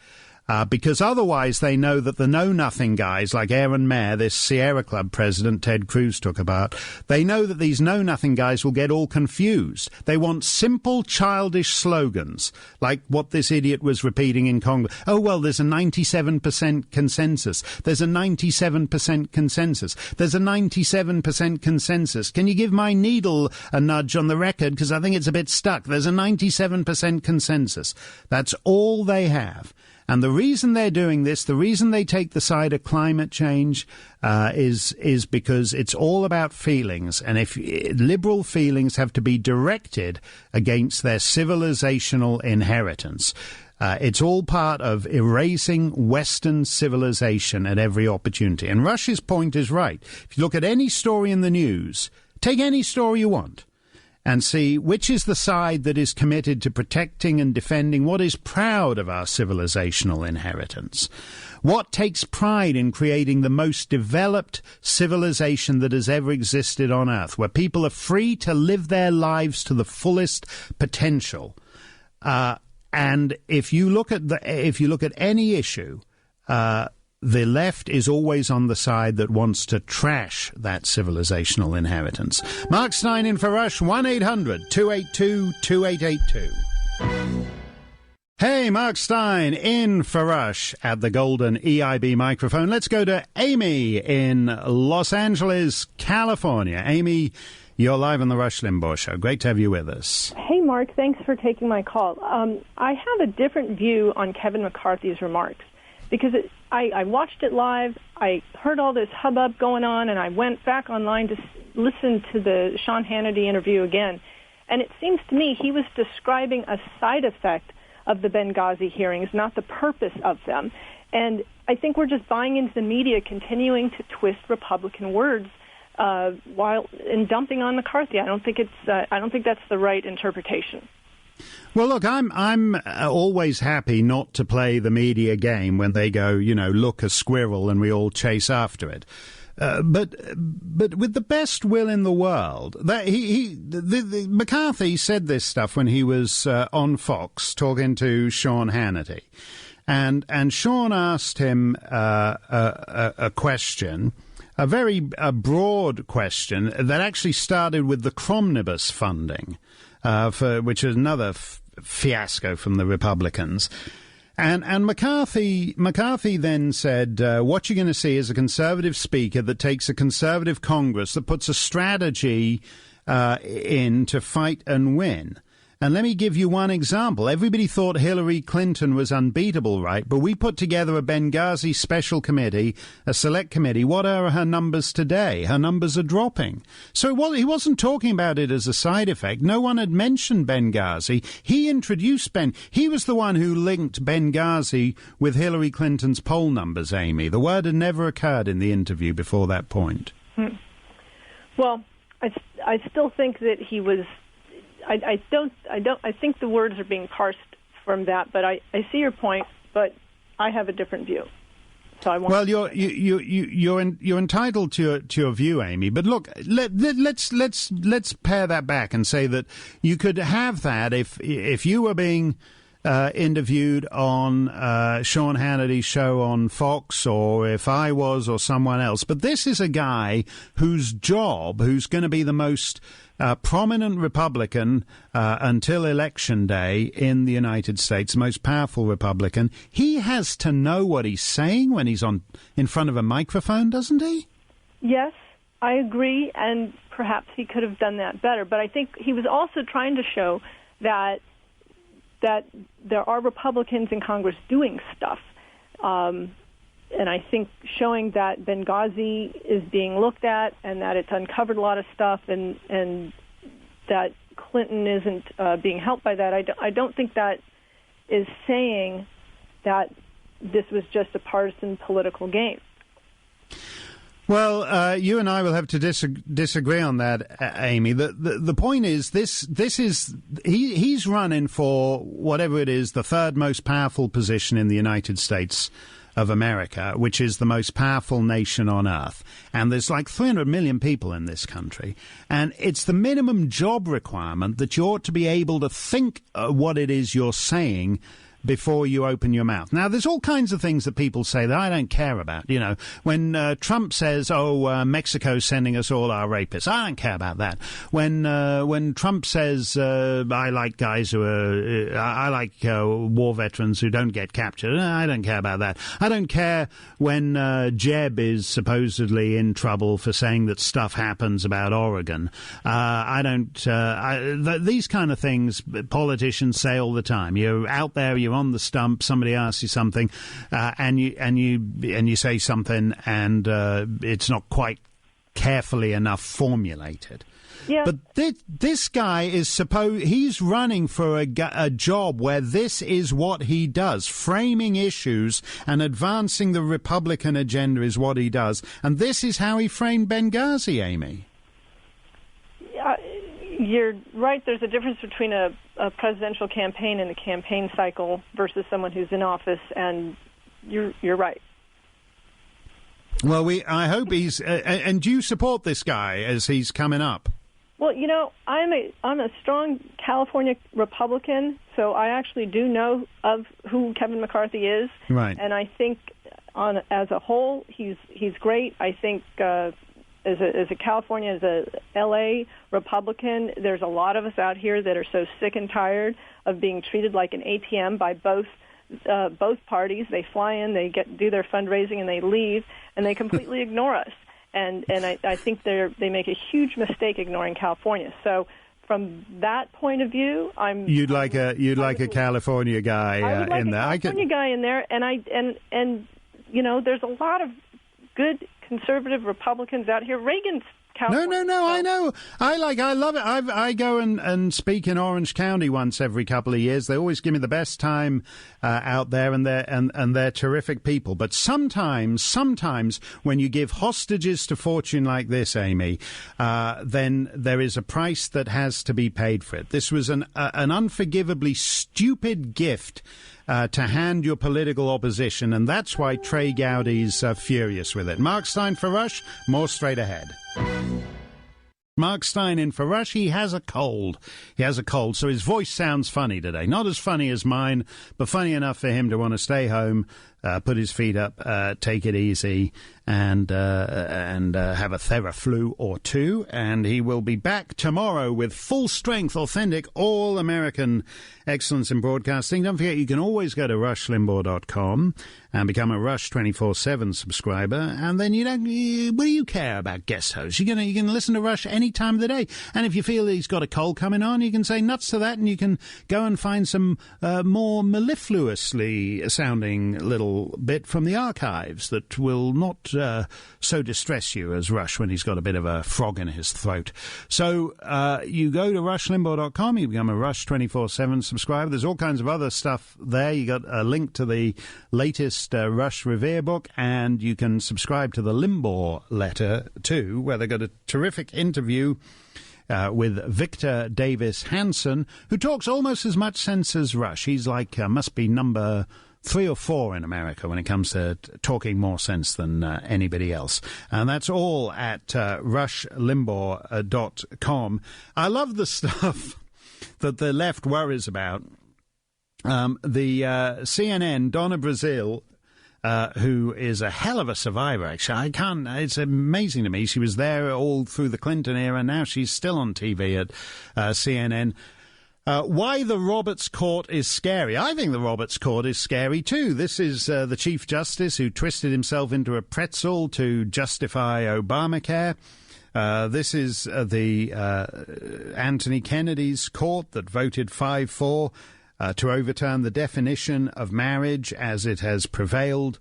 Because otherwise they know that the know-nothing guys like Aaron Mayer, this Sierra Club president Ted Cruz took apart, they know that these know-nothing guys will get all confused. They want simple, childish slogans, like what this idiot was repeating in Congress. Oh, well, there's a 97% consensus. There's a 97% consensus. There's a 97% consensus. Can you give my needle a nudge on the record? Because I think it's a bit stuck. There's a 97% consensus. That's all they have. And the reason they're doing this, the reason they take the side of climate change, is because it's all about feelings. And if liberal feelings have to be directed against their civilizational inheritance, it's all part of erasing Western civilization at every opportunity. And Rush's point is right. If you look at any story in the news, take any story you want, and see which is the side that is committed to protecting and defending what is proud of our civilizational inheritance. What takes pride in creating the most developed civilization that has ever existed on Earth, where people are free to live their lives to the fullest potential. And if you look at any issue, the left is always on the side that wants to trash that civilizational inheritance. Mark Stein in for Rush, 1-800-282-2882. Hey, Mark Stein in for Rush at the Golden EIB microphone. Let's go to Amy in Los Angeles, California. Amy, you're live on the Rush Limbaugh Show. Great to have you with us.
Hey, Mark. Thanks for taking my call. I have a different view on Kevin McCarthy's remarks because I watched it live. I heard all this hubbub going on, and I went back online to listen to the Sean Hannity interview again. And it seems to me he was describing a side effect of the Benghazi hearings, not the purpose of them. And I think we're just buying into the media continuing to twist Republican words while dumping on McCarthy. I don't think that's the right interpretation.
Well, look, I'm always happy not to play the media game when they go, look, a squirrel, and we all chase after it. But with the best will in the world, that McCarthy said this stuff when he was on Fox talking to Sean Hannity, and Sean asked him a question. A very broad question that actually started with the Cromnibus funding, which is another fiasco from the Republicans. And McCarthy then said, what you're going to see is a conservative speaker that takes a conservative Congress that puts a strategy in to fight and win. And let me give you one example. Everybody thought Hillary Clinton was unbeatable, right? But we put together a Benghazi special committee, a select committee. What are her numbers today? Her numbers are dropping. So he wasn't talking about it as a side effect. No one had mentioned Benghazi. He introduced he was the one who linked Benghazi with Hillary Clinton's poll numbers, Amy. The word had never occurred in the interview before that point.
Well, I still think that he was... I think the words are being parsed from that, but I see your point, but I have a different view. So I want. Well,
you're entitled to your view, Amy. But look, let's pare that back and say that you could have that if you were being interviewed on Sean Hannity's show on Fox, or if I was, or someone else. But this is a guy who's going to be the most prominent Republican until Election Day in the United States, the most powerful Republican. He has to know what he's saying when he's in front of a microphone, doesn't he?
Yes, I agree, and perhaps he could have done that better. But I think he was also trying to show that there are Republicans in Congress doing stuff. And I think showing that Benghazi is being looked at and that it's uncovered a lot of stuff and that Clinton isn't being helped by that, I don't think that is saying that this was just a partisan political game.
Well, you and I will have to disagree on that, Amy. The point is, he's running for whatever it is, the third most powerful position in the United States of America, which is the most powerful nation on earth. And there's like 300 million people in this country. And it's the minimum job requirement that you ought to be able to think what it is you're saying before you open your mouth. Now, there's all kinds of things that people say that I don't care about. When Trump says, Mexico's sending us all our rapists, I don't care about that. When Trump says, I like guys who are, I like war veterans who don't get captured, I don't care about that. I don't care when Jeb is supposedly in trouble for saying that stuff happens about Oregon. These kind of things politicians say all the time. You're out there, you you're on the stump, somebody asks you something, and you say something, and it's not quite carefully enough formulated.
Yeah.
But this guy he's running for a job where this is what he does. Framing issues and advancing the Republican agenda is what he does. And this is how he framed Benghazi, Amy.
You're right. There's a difference between a presidential campaign and a campaign cycle versus someone who's in office, and you're right.
Well, I hope he's... and do you support this guy as he's coming up?
Well, I'm a strong California Republican, so I actually do know of who Kevin McCarthy is.
Right.
And I think, as a whole, he's great. I think as a California, as a L.A. Republican, there's a lot of us out here that are so sick and tired of being treated like an ATM by both parties. They fly in, they do their fundraising, and they leave, and they completely ignore us. And I think they make a huge mistake ignoring California. So from that point of view, you'd like a California guy in there. California guy in there, and there's a lot of good conservative Republicans out here. Reagan's California.
No, I know. I love it. I go and speak in Orange County once every couple of years. They always give me the best time out there, and they're terrific people. But sometimes when you give hostages to fortune like this, Amy, then there is a price that has to be paid for it. This was an unforgivably stupid gift to hand your political opposition, and that's why Trey Gowdy's furious with it. Mark Stein for Rush, more straight ahead. Mark Stein in for Rush. He has a cold, so his voice sounds funny today. Not as funny as mine, but funny enough for him to want to stay home, put his feet up, take it easy, and have a Theraflu or two. And he will be back tomorrow with full-strength, authentic, all-American excellence in broadcasting. Don't forget, you can always go to rushlimbaugh.com and become a Rush 24/7 subscriber. And then what do you care about guest hosts? You can listen to Rush any time of the day. And if you feel he's got a cold coming on, you can say nuts to that, and you can go and find some more mellifluously sounding little bit from the archives that will not so distress you as Rush when he's got a bit of a frog in his throat. So you go to rushlimbaugh.com, you become a Rush 24/7 subscriber. There's all kinds of other stuff there. You got a link to the latest Rush Revere book, and you can subscribe to the Limbaugh letter too, where they got a terrific interview with Victor Davis Hanson, who talks almost as much sense as Rush. He's like must be number 3 or 4 in America when it comes to talking more sense than anybody else. And that's all at rushlimbaugh.com. I love the stuff that the left worries about. The CNN, Donna Brazile, who is a hell of a survivor, actually. It's amazing to me. She was there all through the Clinton era. Now she's still on TV at CNN. Why the Roberts Court is scary. I think the Roberts Court is scary too. This is the Chief Justice who twisted himself into a pretzel to justify Obamacare. This is the Anthony Kennedy's court that voted 5-4 to overturn the definition of marriage as it has prevailed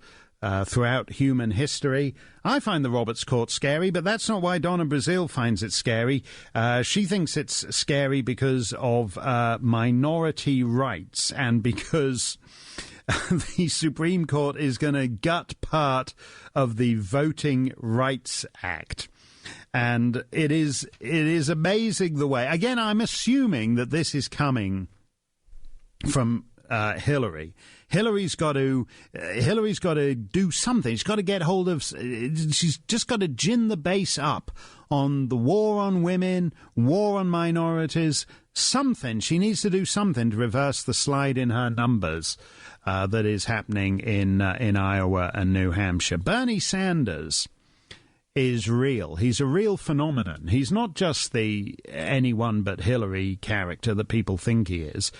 throughout human history. I find the Roberts Court scary, but that's not why Donna Brazile finds it scary. She thinks it's scary because of minority rights and because the Supreme Court is going to gut part of the Voting Rights Act. And it is amazing the way. Again, I'm assuming that this is coming from Hillary. Hillary's got to do something. She's got to get hold of. She's just got to gin the base up on the war on women, war on minorities. Something. She needs to do something to reverse the slide in her numbers that is happening in Iowa and New Hampshire. Bernie Sanders is real. He's a real phenomenon. He's not just the anyone but Hillary character that people think he is.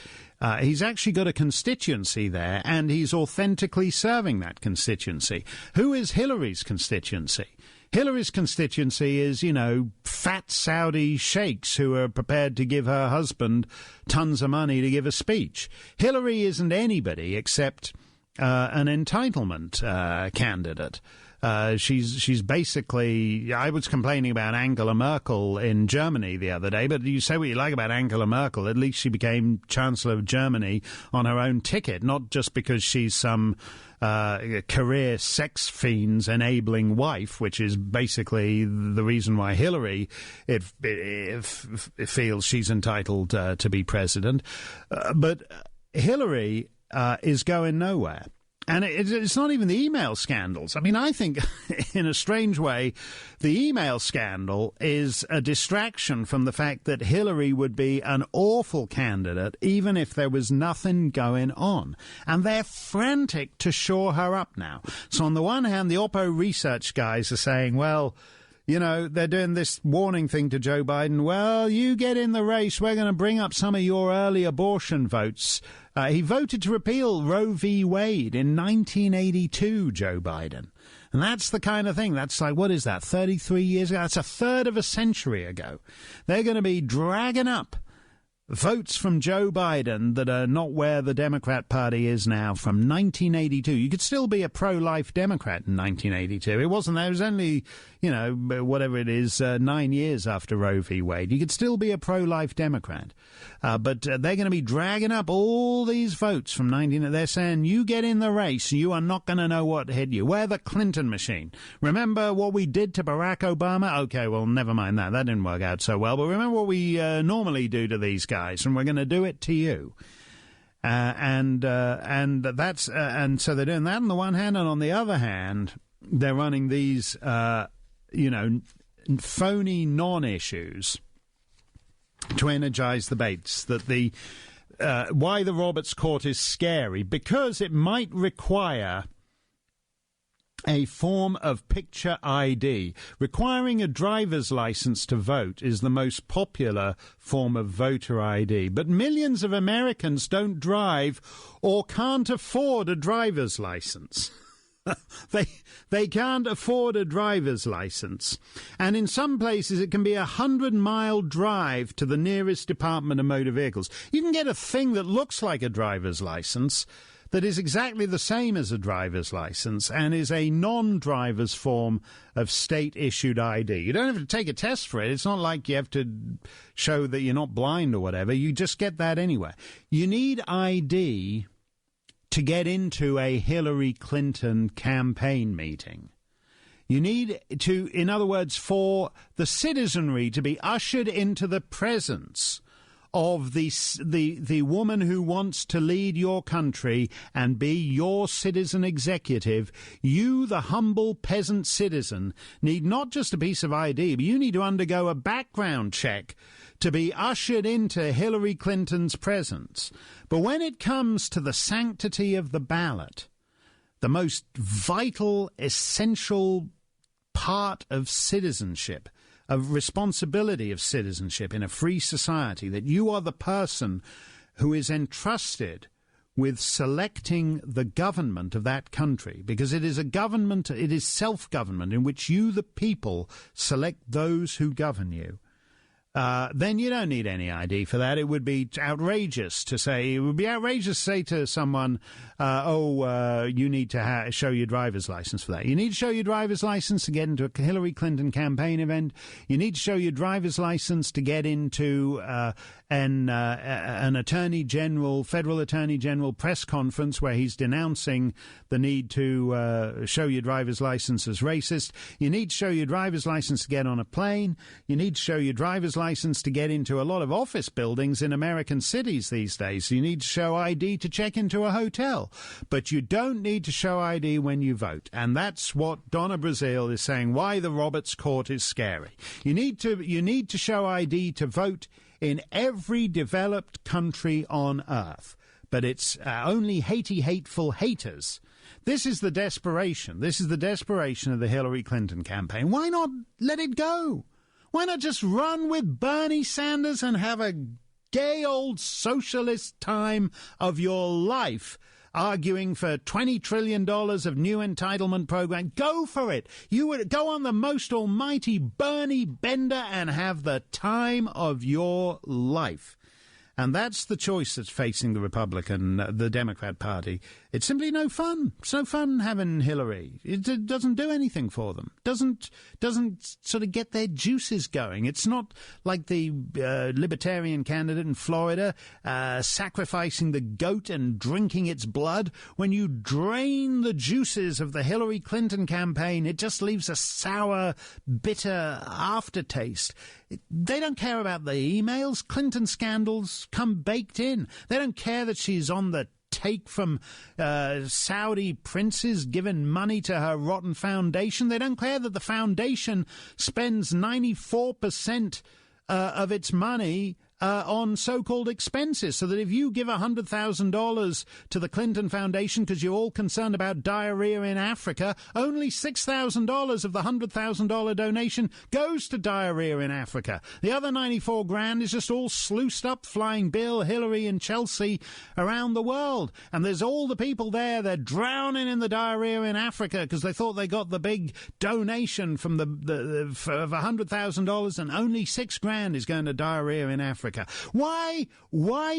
He's actually got a constituency there, and he's authentically serving that constituency. Who is Hillary's constituency? Hillary's constituency is, fat Saudi sheikhs who are prepared to give her husband tons of money to give a speech. Hillary isn't anybody except an entitlement candidate. She's basically, I was complaining about Angela Merkel in Germany the other day, but you say what you like about Angela Merkel, at least she became Chancellor of Germany on her own ticket, not just because she's some career sex fiend's enabling wife, which is basically the reason why Hillary feels she's entitled to be president. But Hillary is going nowhere. And it's not even the email scandals. I mean, I think, in a strange way, the email scandal is a distraction from the fact that Hillary would be an awful candidate even if there was nothing going on. And they're frantic to shore her up now. So on the one hand, the Oppo research guys are saying, well, they're doing this warning thing to Joe Biden. Well, you get in the race. We're going to bring up some of your early abortion votes. He voted to repeal Roe v. Wade in 1982, Joe Biden. And that's the kind of thing. That's like, what is that, 33 years ago? That's a third of a century ago. They're going to be dragging up votes from Joe Biden that are not where the Democrat Party is now from 1982. You could still be a pro-life Democrat in 1982. It wasn't there. It was only, whatever it is, 9 years after Roe v. Wade. You could still be a pro-life Democrat. But they're going to be dragging up all these votes from 19... They're saying, you get in the race, you are not going to know what hit you. We're the Clinton machine. Remember what we did to Barack Obama? Okay, well, never mind that. That didn't work out so well. But remember what we normally do to these guys, and we're going to do it to you. And so they're doing that on the one hand, and on the other hand, they're running these, phony non-issues to energize the base. That why the Roberts Court is scary, because it might require a form of picture ID. Requiring a driver's license to vote is the most popular form of voter ID. But millions of Americans don't drive or can't afford a driver's license. They can't afford a driver's license. And in some places it can be 100-mile drive to the nearest Department of Motor Vehicles. You can get a thing that looks like a driver's license that is exactly the same as a driver's license and is a non-driver's form of state-issued ID. You don't have to take a test for it. It's not like you have to show that you're not blind or whatever. You just get that anyway. You need ID to get into a Hillary Clinton campaign meeting. You need to, in other words, for the citizenry to be ushered into the presence of the woman who wants to lead your country and be your citizen executive. You, the humble peasant citizen, need not just a piece of ID, but you need to undergo a background check to be ushered into Hillary Clinton's presence. But when it comes to the sanctity of the ballot, the most vital, essential part of citizenship, of responsibility of citizenship in a free society, that you are the person who is entrusted with selecting the government of that country, because it is a government, it is self-government in which you, the people, select those who govern you. Then you don't need any ID for that. It would be outrageous to say to someone, you need to show your driver's license for that. You need to show your driver's license to get into a Hillary Clinton campaign event. You need to show your driver's license to get into an attorney general, federal attorney general press conference where he's denouncing the need to show your driver's license as racist. You need to show your driver's license to get on a plane. You need to show your driver's license to get into a lot of office buildings in American cities these days. You need to show ID to check into a hotel. But you don't need to show ID when you vote. And that's what Donna Brazile is saying, why the Roberts Court is scary. You need to show ID to vote in every developed country on earth. But it's only hateful haters. This is the desperation. This is the desperation of the Hillary Clinton campaign. Why not let it go? Why not just run with Bernie Sanders and have a gay old socialist time of your life, arguing for $20 trillion of new entitlement program. Go for it. You would go on the most almighty Bernie Bender and have the time of your life. And that's the choice that's facing the Democrat Party. It's simply no fun. It's no fun having Hillary. It doesn't do anything for them. Doesn't sort of get their juices going. It's not like the libertarian candidate in Florida sacrificing the goat and drinking its blood. When you drain the juices of the Hillary Clinton campaign, it just leaves a sour, bitter aftertaste. They don't care about the emails. Clinton scandals come baked in. They don't care that she's on the take from Saudi princes giving money to her rotten foundation. They don't care that the foundation spends 94% of its money on so-called expenses, so that if you give $100,000 to the Clinton Foundation because you're all concerned about diarrhea in Africa, only $6,000 of the $100,000 donation goes to diarrhea in Africa. The other $94,000 is just all sluiced up, flying Bill, Hillary, and Chelsea around the world. And there's all the people there, they're drowning in the diarrhea in Africa because they thought they got the big donation from of $100,000, and only $6,000 is going to diarrhea in Africa. Why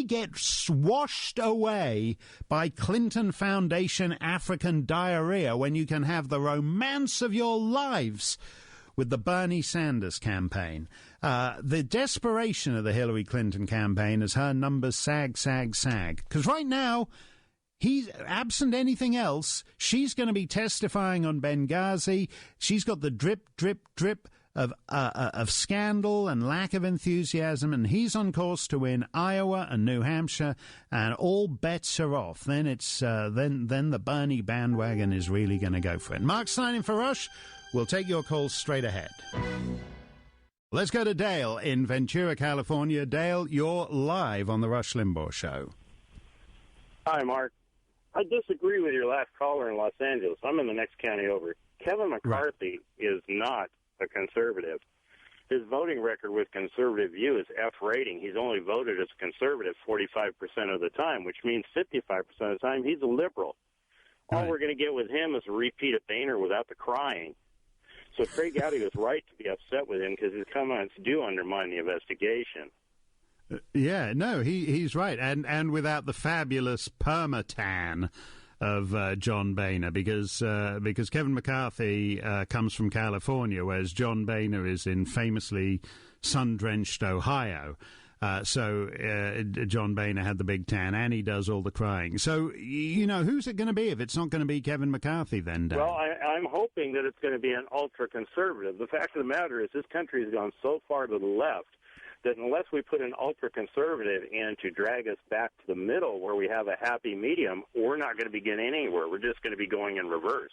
get swashed away by Clinton Foundation African diarrhea when you can have the romance of your lives with the Bernie Sanders campaign? The desperation of the Hillary Clinton campaign as her numbers sag. Because right now, he's absent anything else. She's going to be testifying on Benghazi. She's got the drip of scandal and lack of enthusiasm, and he's on course to win Iowa and New Hampshire, and all bets are off. Then it's then the Bernie bandwagon is really going to go for it. Mark Stein in for Rush. We'll take your calls straight ahead. Let's go to Dale in Ventura, California. Dale, you're live on the Rush Limbaugh Show.
Hi, Mark. I disagree with your last caller in Los Angeles. I'm in the next county over. Kevin McCarthy is not a conservative. His voting record with conservative view is F rating. He's only voted as a conservative 45% of the time, which means 55% of the time he's a liberal. All we're going to get with him is a repeat of Boehner without the crying. So Craig Gowdy was right to be upset with him because his comments do undermine the investigation.
Yeah, no, he's right. And without the fabulous permatan of John Boehner, because Kevin McCarthy comes from California, whereas John Boehner is in famously sun-drenched Ohio. So John Boehner had the big tan, and he does all the crying. So, who's it going to be if it's not going to be Kevin McCarthy then, Dave?
Well, I'm hoping that it's going to be an ultra-conservative. The fact of the matter is this country has gone so far to the left that unless we put an ultra-conservative in to drag us back to the middle where we have a happy medium, we're not going to be getting anywhere. We're just going to be going in reverse.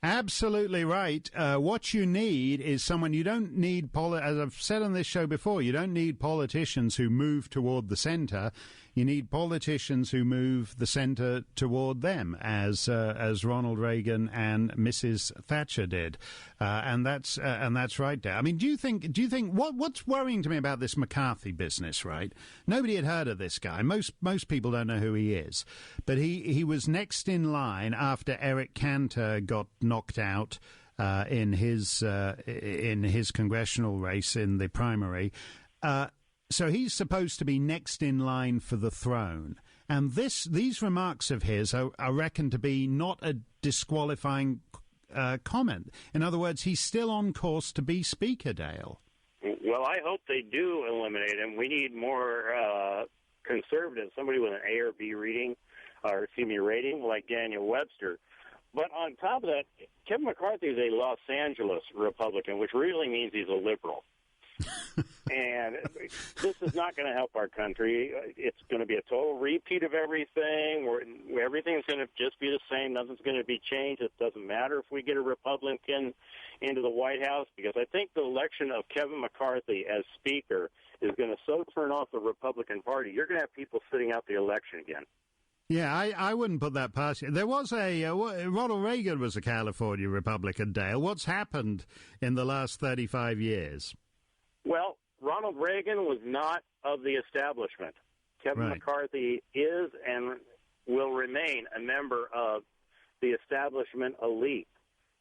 Absolutely right. What you need is someone, you don't need, as I've said on this show before, you don't need politicians who move toward the center. You need politicians who move the center toward them, as Ronald Reagan and Mrs. Thatcher did. And that's right there. I mean, do you think what's worrying to me about this McCarthy business, right? Nobody had heard of this guy. Most people don't know who he is. But he was next in line after Eric Cantor got knocked out in his congressional race in the primary. So he's supposed to be next in line for the throne. And these remarks of his are reckoned to be not a disqualifying comment. In other words, he's still on course to be Speaker, Dale.
Well, I hope they do eliminate him. We need more conservatives, somebody with an A or B rating, like Daniel Webster. But on top of that, Kevin McCarthy is a Los Angeles Republican, which really means he's a liberal. And this is not going to help our country. It's going to be a total repeat of everything. Everything's going to just be the same. Nothing's going to be changed. It doesn't matter if we get a Republican into the White House, because I think the election of Kevin McCarthy as Speaker is going to so turn off the Republican Party, you're going to have people sitting out the election again.
Yeah, I wouldn't put that past you. There was Ronald Reagan was a California Republican, Dale. What's happened in the last 35 years?
Well, Ronald Reagan was not of the establishment. Kevin McCarthy is and will remain a member of the establishment elite.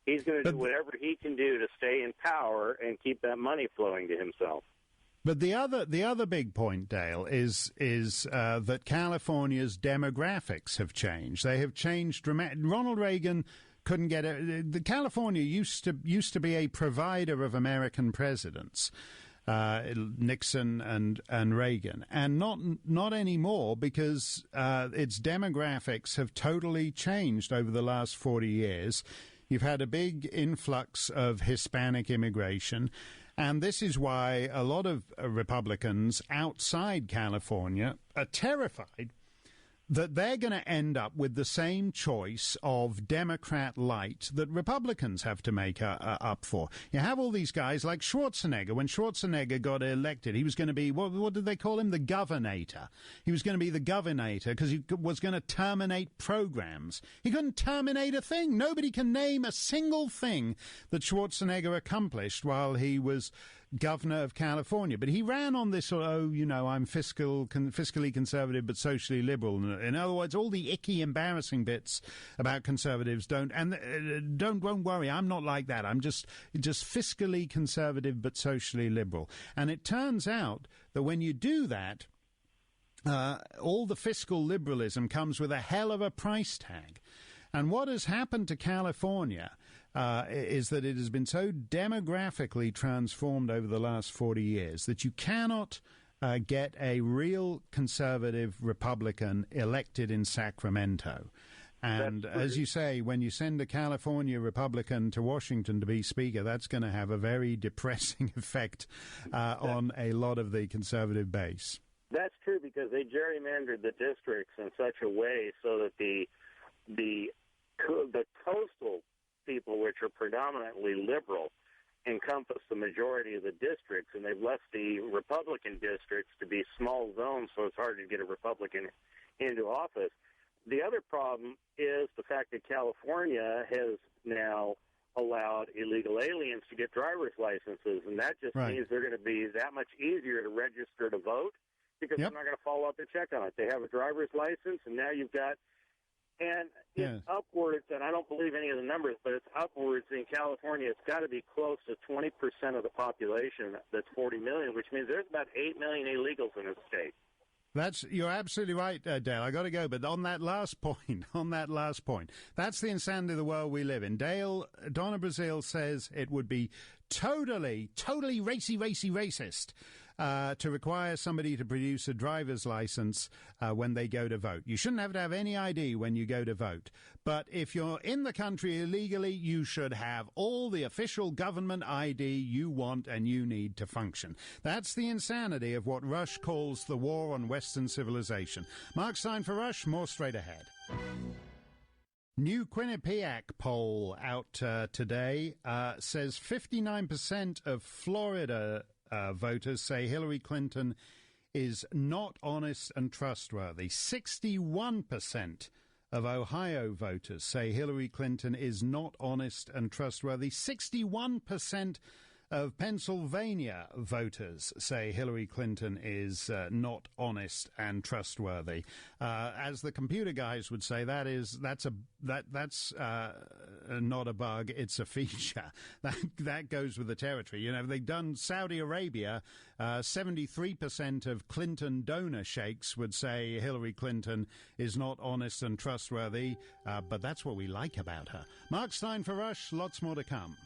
He's going to do whatever he can do to stay in power and keep that money flowing to himself.
But the other big point, Dale, is that California's demographics have changed. They have changed dramatically. Ronald Reagan couldn't get it. California used to be a provider of American presidents, Nixon and Reagan, and not anymore, because its demographics have totally changed over the last 40 years. You've had a big influx of Hispanic immigration. And this is why a lot of Republicans outside California are terrified that they're going to end up with the same choice of Democrat light that Republicans have to make up for. You have all these guys like Schwarzenegger. When Schwarzenegger got elected, he was going to be, what did they call him? The governator. He was going to be the governator because he was going to terminate programs. He couldn't terminate a thing. Nobody can name a single thing that Schwarzenegger accomplished while he was governor of California. But he ran on this, I'm fiscally conservative but socially liberal. In other words, all the icky, embarrassing bits about conservatives don't worry, I'm not like that. I'm just fiscally conservative but socially liberal. And it turns out that when you do that, all the fiscal liberalism comes with a hell of a price tag. And what has happened to California is that it has been so demographically transformed over the last 40 years that you cannot get a real conservative Republican elected in Sacramento. And as you say, when you send a California Republican to Washington to be Speaker, that's going to have a very depressing effect on a lot of the conservative base.
That's true, because they gerrymandered the districts in such a way so that the coastal people, which are predominantly liberal, encompass the majority of the districts, and they've left the Republican districts to be small zones, so it's hard to get a Republican into office. The other problem is the fact that California has now allowed illegal aliens to get driver's licenses, and that just means they're going to be that much easier to register to vote, because they're not going to follow up and check on it. They have a driver's license, and now you've got, and it's upwards, and I don't believe any of the numbers, but it's upwards in California. It's got to be close to 20% of the population that's 40 million, which means there's about 8 million illegals in the state.
You're absolutely right, Dale. I got to go, but on that last point, that's the insanity of the world we live in. Donna Brazile says it would be totally racist to require somebody to produce a driver's license when they go to vote. You shouldn't have to have any ID when you go to vote. But if you're in the country illegally, you should have all the official government ID you want and you need to function. That's the insanity of what Rush calls the war on Western civilization. Mark Stein for Rush, more straight ahead. New Quinnipiac poll out today says 59% of Florida voters say Hillary Clinton is not honest and trustworthy. 61% of Ohio voters say Hillary Clinton is not honest and trustworthy. 61% of Pennsylvania voters say Hillary Clinton is not honest and trustworthy. As the computer guys would say, that's not a bug, it's a feature. That goes with the territory. You know, they've done Saudi Arabia. 73% of Clinton donor sheikhs would say Hillary Clinton is not honest and trustworthy, but that's what we like about her. Mark Stein for Rush, lots more to come.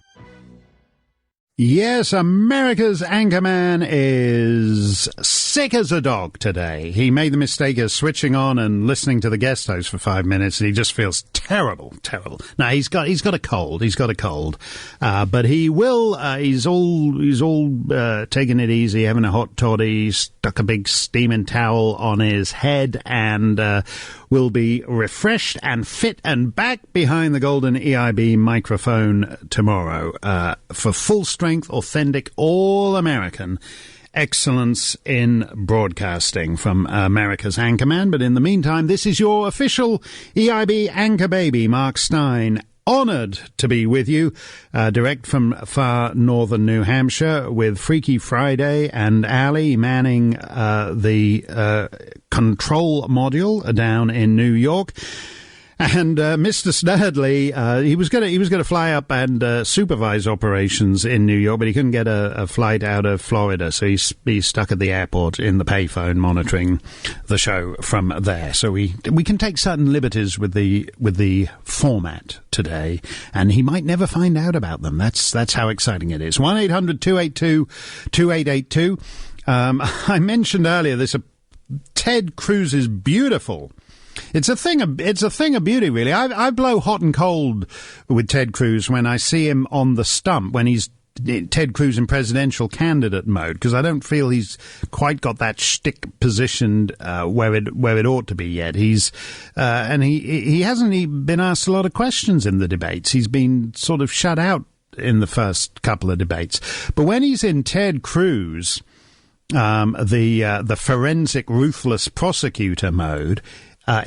Yes, America's anchorman is sick as a dog today. He made the mistake of switching on and listening to the guest host for 5 minutes, and he just feels terrible. Now he's got a cold. But he will. He's all taking it easy, having a hot toddy, stuck a big steaming towel on his head, and will be refreshed and fit and back behind the golden EIB microphone tomorrow for full strength, authentic, all-American excellence in broadcasting from America's Anchorman. But in the meantime, this is your official EIB anchor baby, Mark Stein, honoured to be with you, direct from far northern New Hampshire, with Freaky Friday and Ali manning the control module down in New York. And Mr. Snerdley, he was gonna fly up and supervise operations in New York, but he couldn't get a flight out of Florida, so he's stuck at the airport in the payphone monitoring the show from there. So we can take certain liberties with the format today, and he might never find out about them. That's how exciting it is. 1-800-282-2882. I mentioned earlier this. Ted Cruz is beautiful. It's a thing of beauty, really. I blow hot and cold with Ted Cruz when I see him on the stump, when he's Ted Cruz in presidential candidate mode, because I don't feel he's quite got that shtick positioned where it ought to be yet. He hasn't been asked a lot of questions in the debates. He's been sort of shut out in the first couple of debates. But when he's in Ted Cruz, the forensic ruthless prosecutor mode,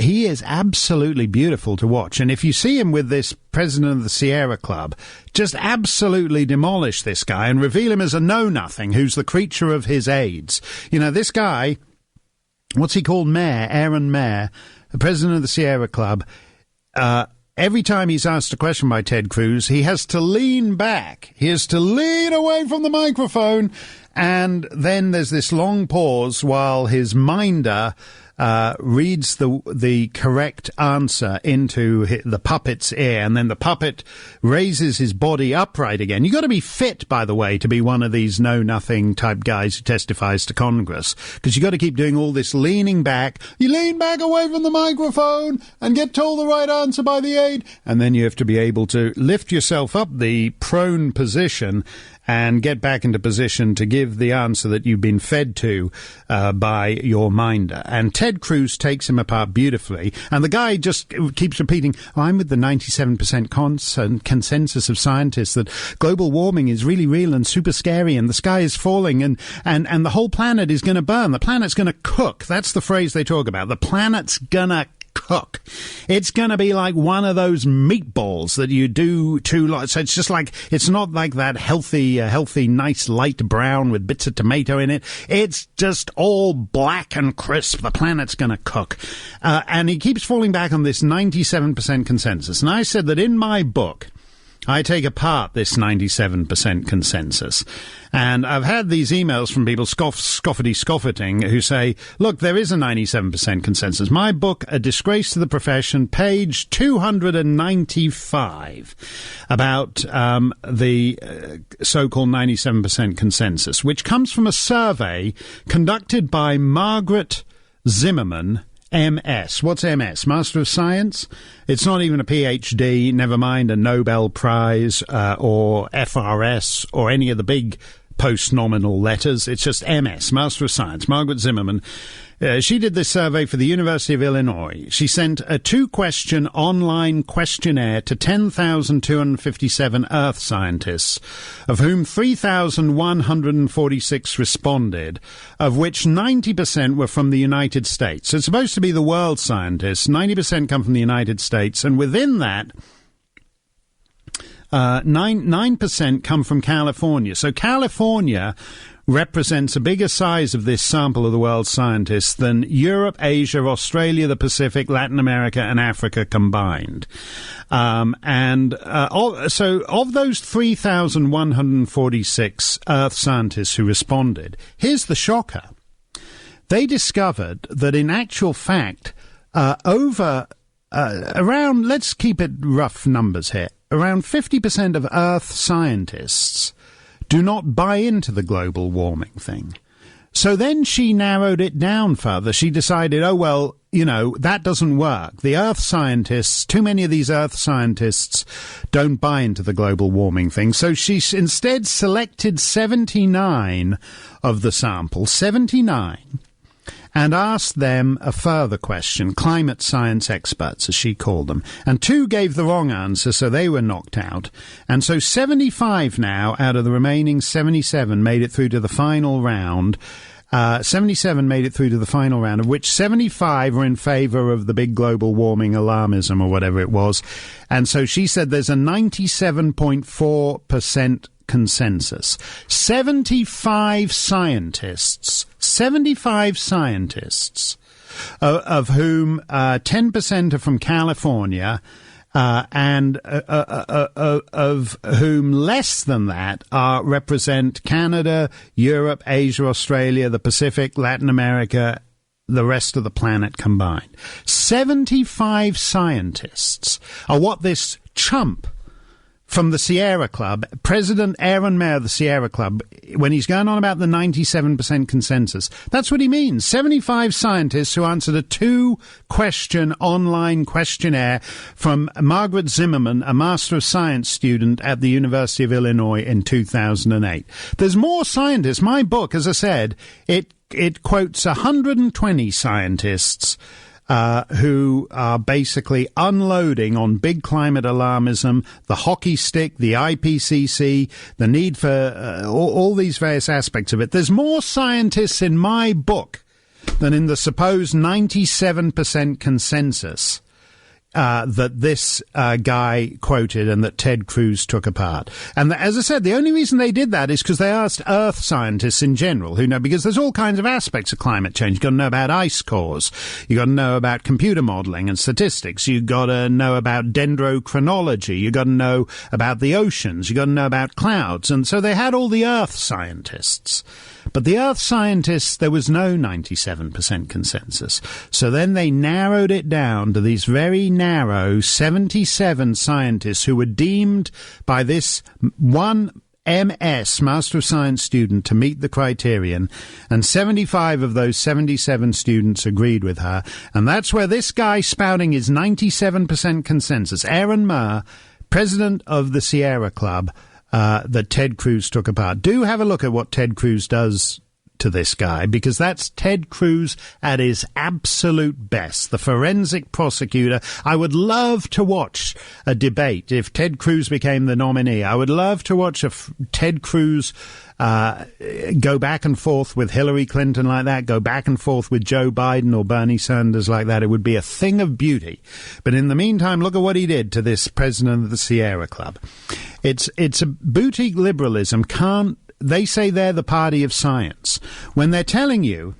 he is absolutely beautiful to watch. And if you see him with this president of the Sierra Club, just absolutely demolish this guy and reveal him as a know-nothing who's the creature of his aides. You know, this guy, what's he called? Aaron Mayer, the president of the Sierra Club. Every time he's asked a question by Ted Cruz, he has to lean back. He has to lean away from the microphone. And then there's this long pause while his minder reads the correct answer into the puppet's ear, and then the puppet raises his body upright again. You've got to be fit, by the way, to be one of these know-nothing type guys who testifies to Congress, because you've got to keep doing all this leaning back. You lean back away from the microphone and get told the right answer by the aide, and then you have to be able to lift yourself up the prone position and get back into position to give the answer that you've been fed to by your minder. And Ted Cruz takes him apart beautifully. And the guy just keeps repeating, I'm with the 97% consensus of scientists that global warming is really real and super scary, and the sky is falling, and the whole planet is going to burn. The planet's going to cook. That's the phrase they talk about. The planet's going to cook. It's going to be like one of those meatballs that you do so it's just like, it's not like that healthy, nice light brown with bits of tomato in it. It's just all black and crisp. The planet's going to cook. And he keeps falling back on this 97% consensus. And I said that in my book, I take apart this 97% consensus. And I've had these emails from people scoffing, who say, look, there is a 97% consensus. My book, A Disgrace to the Profession, page 295, about the so-called 97% consensus, which comes from a survey conducted by Margaret Zimmerman, MS. What's MS? Master of Science? It's not even a PhD, never mind a Nobel Prize or FRS or any of the big post-nominal letters. It's just MS, Master of Science. Margaret Zimmerman. She did this survey for the University of Illinois. She sent a 2-question online questionnaire to 10,257 Earth scientists, of whom 3,146 responded, of which 90% were from the United States. So it's supposed to be the world scientists. 90% come from the United States, and within that, 9% come from California. So California represents a bigger size of this sample of the world's scientists than Europe, Asia, Australia, the Pacific, Latin America, and Africa combined. So of those 3,146 Earth scientists who responded, here's the shocker. They discovered that in actual fact, around, let's keep it rough numbers here, around 50% of Earth scientists do not buy into the global warming thing. So then she narrowed it down further. She decided, that doesn't work. The Earth scientists, too many of these Earth scientists don't buy into the global warming thing. So she instead selected 79 of the sample, 79, and asked them a further question, climate science experts, as she called them. And 2 gave the wrong answer, so they were knocked out. And so 75 now out of the remaining 77 made it through to the final round. 77 made it through to the final round, of which 75 were in favor of the big global warming alarmism or whatever it was. And so she said there's a 97.4% consensus. 75 scientists, of whom 10% are from California, and of whom less than that represent Canada, Europe, Asia, Australia, the Pacific, Latin America, the rest of the planet combined. 75 scientists are what this chump from the Sierra Club, President Aaron Mayer of the Sierra Club, when he's going on about the 97% consensus, that's what he means. 75 scientists who answered a 2-question online questionnaire from Margaret Zimmerman, a Master of Science student at the University of Illinois in 2008. There's more scientists. My book, as I said, it quotes 120 scientists who are basically unloading on big climate alarmism, the hockey stick, the IPCC, the need for all these various aspects of it. There's more scientists in my book than in the supposed 97% consensus that this guy quoted and that Ted Cruz took apart. And as I said, the only reason they did that is because they asked Earth scientists in general who know, because there's all kinds of aspects of climate change. You've got to know about ice cores. You've got to know about computer modeling and statistics. You've got to know about dendrochronology. You've got to know about the oceans. You've got to know about clouds. And so they had all the Earth scientists. But the Earth scientists, there was no 97% consensus. So then they narrowed it down to these very narrow 77 scientists who were deemed by this one MS, Master of Science student, to meet the criterion. And 75 of those 77 students agreed with her. And that's where this guy spouting his 97% consensus, Aaron Mayer, president of the Sierra Club, that Ted Cruz took apart. Do have a look at what Ted Cruz does to this guy, because that's Ted Cruz at his absolute best. The forensic prosecutor. I would love to watch a debate if Ted Cruz became the nominee. I would love to watch Ted Cruz go back and forth with Hillary Clinton like that, go back and forth with Joe Biden or Bernie Sanders like that. It would be a thing of beauty. But in the meantime, look at what he did to this president of the Sierra Club. It's a boutique liberalism. They say they're the party of science. When they're telling you,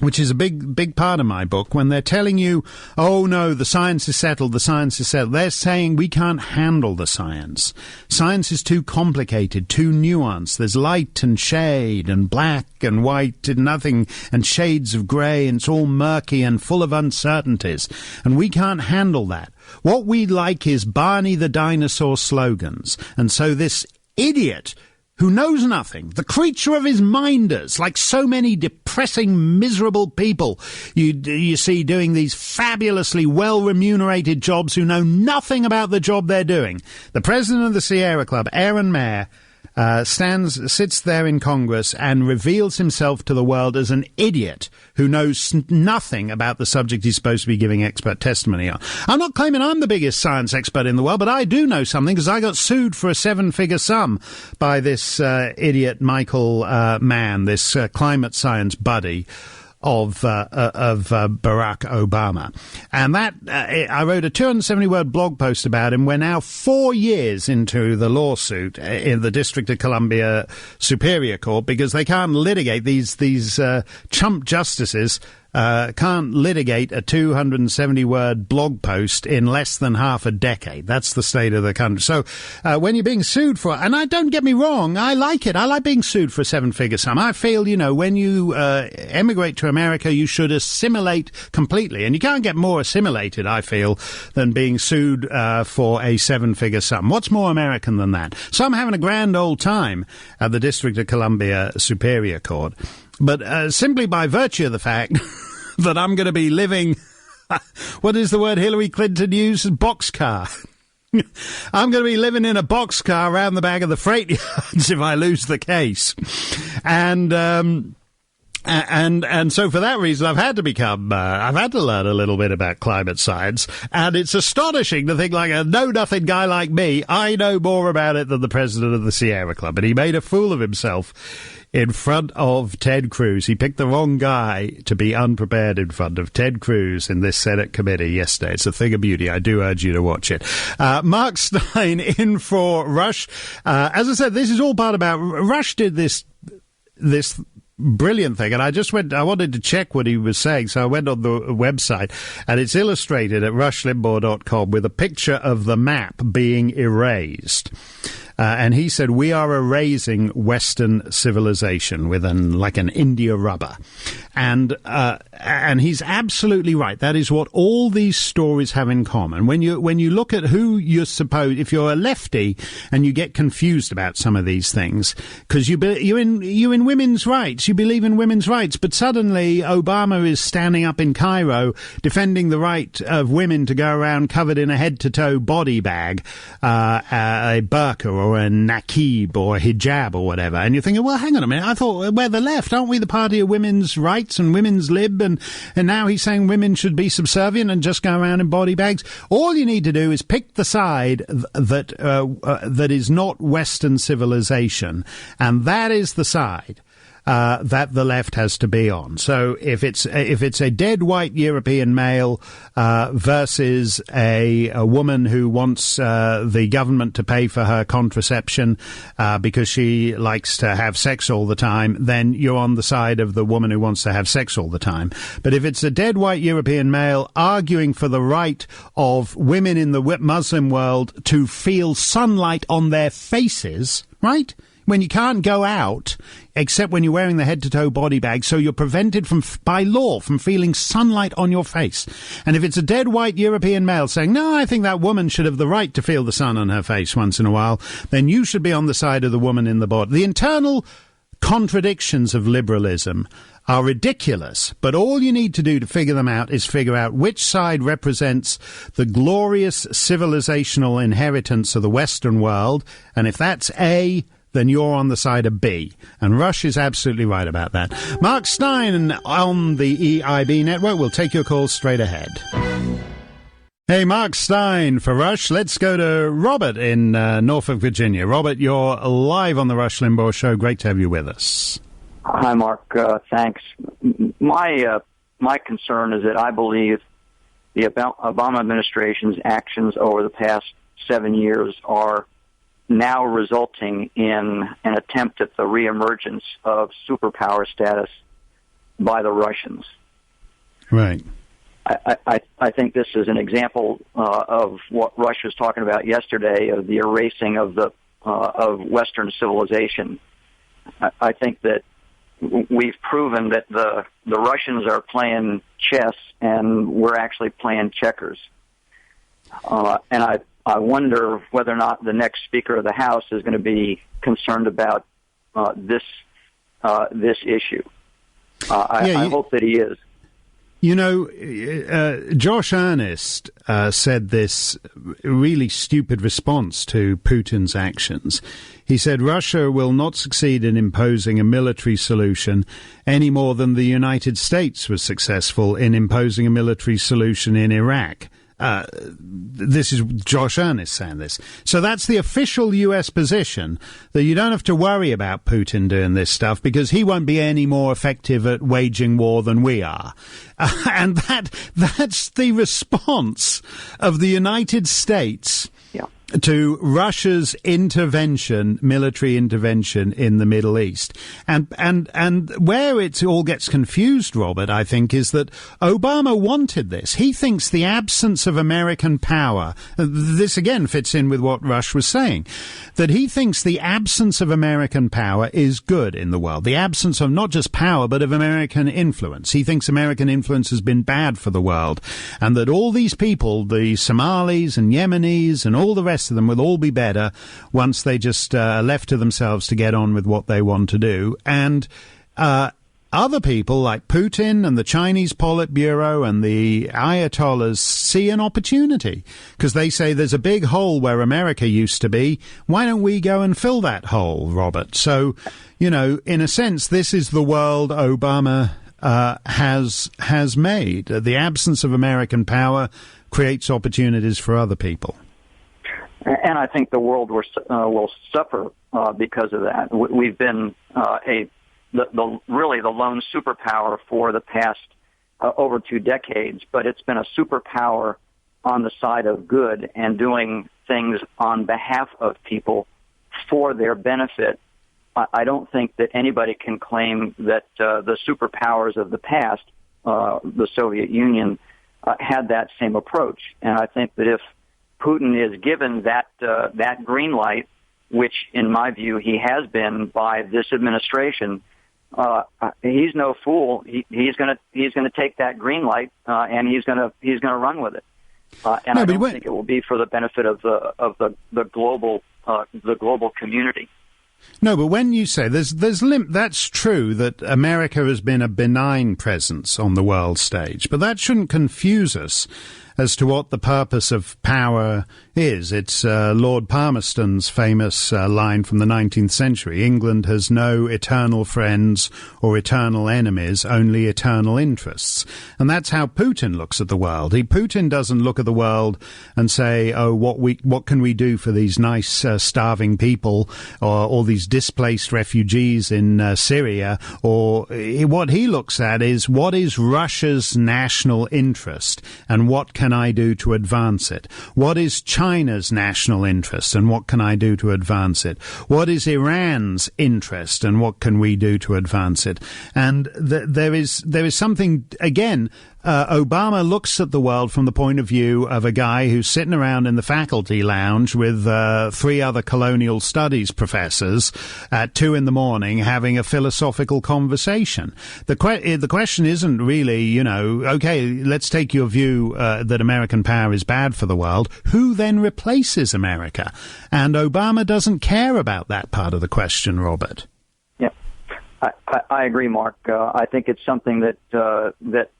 which is a big part of my book, when they're telling you, oh no, the science is settled, they're saying we can't handle the science. Science is too complicated, too nuanced. There's light and shade and black and white and nothing and shades of grey, and it's all murky and full of uncertainties. And we can't handle that. What we like is Barney the dinosaur slogans. And so this idiot who knows nothing, the creature of his minders, like so many depressing, miserable people you see doing these fabulously well-remunerated jobs who know nothing about the job they're doing. The president of the Sierra Club, Aaron Mayer, sits there in Congress and reveals himself to the world as an idiot who knows nothing about the subject he's supposed to be giving expert testimony on. I'm not claiming I'm the biggest science expert in the world, but I do know something because I got sued for a 7-figure sum by this idiot Michael Mann, this climate science buddy of Barack Obama. And that, I wrote a 270-word blog post about him. We're now 4 years into the lawsuit in the District of Columbia Superior Court because they can't litigate these chump justices. Can't litigate a 270-word blog post in less than half a decade. That's the state of the country. So when you're being sued for, and don't get me wrong, I like it. I like being sued for a 7-figure sum. I feel, when you emigrate to America, you should assimilate completely. And you can't get more assimilated, I feel, than being sued for a 7-figure sum. What's more American than that? So I'm having a grand old time at the District of Columbia Superior Court. But simply by virtue of the fact that I'm going to be living, what is the word Hillary Clinton used? Boxcar. I'm going to be living in a boxcar around the back of the freight yards if I lose the case. And And so for that reason, I've had to learn a little bit about climate science, and it's astonishing to think like a know-nothing guy like me, I know more about it than the president of the Sierra Club, and he made a fool of himself in front of Ted Cruz. He picked the wrong guy to be unprepared in front of Ted Cruz in this Senate committee yesterday. It's a thing of beauty. I do urge you to watch it. Mark Stein in for Rush. As I said, this is all part about, Rush did this brilliant thing, and I wanted to check what he was saying, so I went on the website, and it's illustrated at rushlimbaugh.com with a picture of the map being erased. And he said, we are erasing Western civilization with an India rubber. And he's absolutely right. That is what all these stories have in common. When you look at who you're supposed, if you're a lefty and you get confused about some of these things, because you're in women's rights, you believe in women's rights, but suddenly Obama is standing up in Cairo defending the right of women to go around covered in a head-to-toe body bag, a burqa or a nakib or a hijab or whatever. And you're thinking, well, hang on a minute, I thought we're the left, aren't we the party of women's rights and women's lib, and now he's saying women should be subservient and just go around in body bags. All you need to do is pick the side that is not Western civilization, and that is the side that the left has to be on. So if it's a dead white European male versus a woman who wants the government to pay for her contraception because she likes to have sex all the time, then you're on the side of the woman who wants to have sex all the time. But if it's a dead white European male arguing for the right of women in the Muslim world to feel sunlight on their faces, right? When you can't go out except when you're wearing the head-to-toe body bag, so you're prevented by law from feeling sunlight on your face. And if it's a dead white European male saying, no, I think that woman should have the right to feel the sun on her face once in a while, then you should be on the side of the woman in the body. The internal contradictions of liberalism are ridiculous, but all you need to do to figure them out is figure out which side represents the glorious civilizational inheritance of the Western world, and if that's A, then you're on the side of B. And Rush is absolutely right about that. Mark Stein on the EIB network. We'll take your calls straight ahead. Hey, Mark Stein for Rush. Let's go to Robert in Norfolk, Virginia. Robert, you're live on the Rush Limbaugh Show. Great to have you with us.
Hi, Mark. Thanks. My concern is that I believe the Obama administration's actions over the past 7 years are now resulting in an attempt at the reemergence of superpower status by the Russians.
Right.
I think this is an example of what Russia was talking about yesterday, of the erasing of Western civilization. I think that we've proven that the Russians are playing chess and we're actually playing checkers. And I wonder whether or not the next Speaker of the House is going to be concerned about this issue. I hope that he is.
You know, Josh Earnest said this really stupid response to Putin's actions. He said Russia will not succeed in imposing a military solution any more than the United States was successful in imposing a military solution in Iraq. This is Josh Earnest saying this. So that's the official U.S. position, that you don't have to worry about Putin doing this stuff because he won't be any more effective at waging war than we are. And that's the response of the United States to Russia's military intervention in the Middle East. And where it all gets confused, Robert, I think, is that Obama wanted this. He thinks the absence of American power, this again fits in with what Rush was saying, that he thinks the absence of American power is good in the world. The absence of not just power, but of American influence. He thinks American influence has been bad for the world, and that all these people, the Somalis and Yemenis and all the rest of them, will all be better once they just left to themselves to get on with what they want to do. And other people like Putin and the Chinese Politburo and the Ayatollahs see an opportunity because they say there's a big hole where America used to be. Why don't we go and fill that hole, Robert? So, in a sense, this is the world Obama has made. The absence of American power creates opportunities for other people.
And I think the world will suffer because of that. We've been really the lone superpower for the past over 2 decades, but it's been a superpower on the side of good and doing things on behalf of people for their benefit. I don't think that anybody can claim that the superpowers of the past, the Soviet Union, had that same approach. And I think that if Putin is given that green light, which in my view he has been by this administration, he's no fool. He's going to take that green light and he's going to run with it. And I don't think it will be for the benefit of the global community.
No, but when you say that's true that America has been a benign presence on the world stage, but that shouldn't confuse us as to what the purpose of power is. It's Lord Palmerston's famous line from the 19th century. England has no eternal friends or eternal enemies, only eternal interests. And that's how Putin looks at the world. Putin doesn't look at the world and say, oh, what can we do for these nice starving people or all these displaced refugees in Syria? Or what he looks at is what is Russia's national interest and what can I do to advance it? What is China's national interest and what can I do to advance it? What is Iran's interest and what can we do to advance it? And there is something, again, Obama looks at the world from the point of view of a guy who's sitting around in the faculty lounge with 3 other colonial studies professors at 2 a.m. having a philosophical conversation. The question isn't really, okay, let's take your view that American power is bad for the world. Who then replaces America? And Obama doesn't care about that part of the question, Robert.
Yeah, I agree, Mark. I think it's something that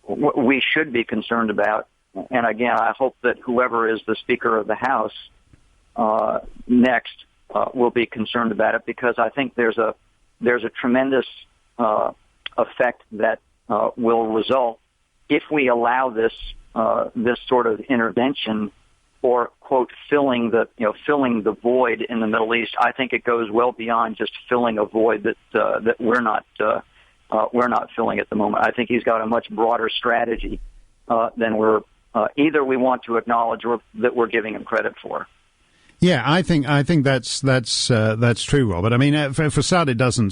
we should be concerned about. And again, I hope that whoever is the Speaker of the House next will be concerned about it, because I think there's a tremendous effect that will result if we allow this sort of intervention, or quote filling the void in the Middle East. I think it goes well beyond just filling a void that we're not filling at the moment. I think he's got a much broader strategy than we're either we want to acknowledge or that we're giving him credit for.
Yeah, I think that's true, Robert. I mean, for Assad, it doesn't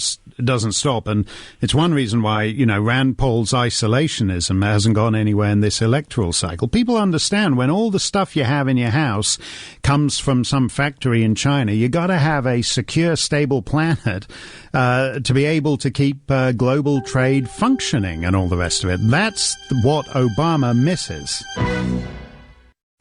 stop, and it's one reason why Rand Paul's isolationism hasn't gone anywhere in this electoral cycle. People understand when all the stuff you have in your house comes from some factory in China, you got to have a secure, stable planet to be able to keep global trade functioning and all the rest of it. That's what Obama misses.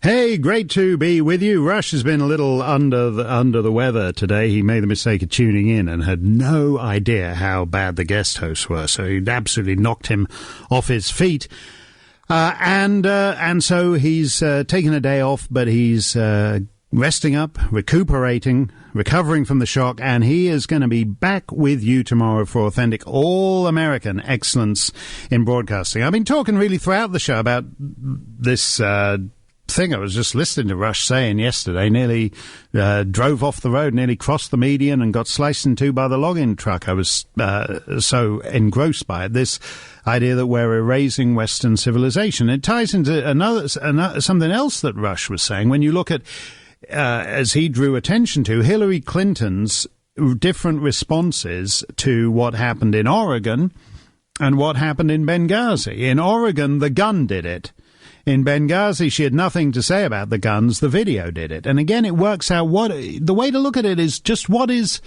Hey, great to be with you. Rush has been a little under the weather today. He made the mistake of tuning in and had no idea how bad the guest hosts were, so he absolutely knocked him off his feet. And so he's taken a day off, but he's resting up, recuperating, recovering from the shock, and he is going to be back with you tomorrow for authentic all-American excellence in broadcasting. I've been talking really throughout the show about this thing I was just listening to Rush saying yesterday. Nearly drove off the road, nearly crossed the median and got sliced in two by the logging truck. I was so engrossed by it. This idea that we're erasing Western civilization. It ties into another something else that Rush was saying. When you look at, as he drew attention to, Hillary Clinton's different responses to what happened in Oregon and what happened in Benghazi. In Oregon, the gun did it. In Benghazi, she had nothing to say about the guns. The video did it. And again, it works out the way to look at it is just what is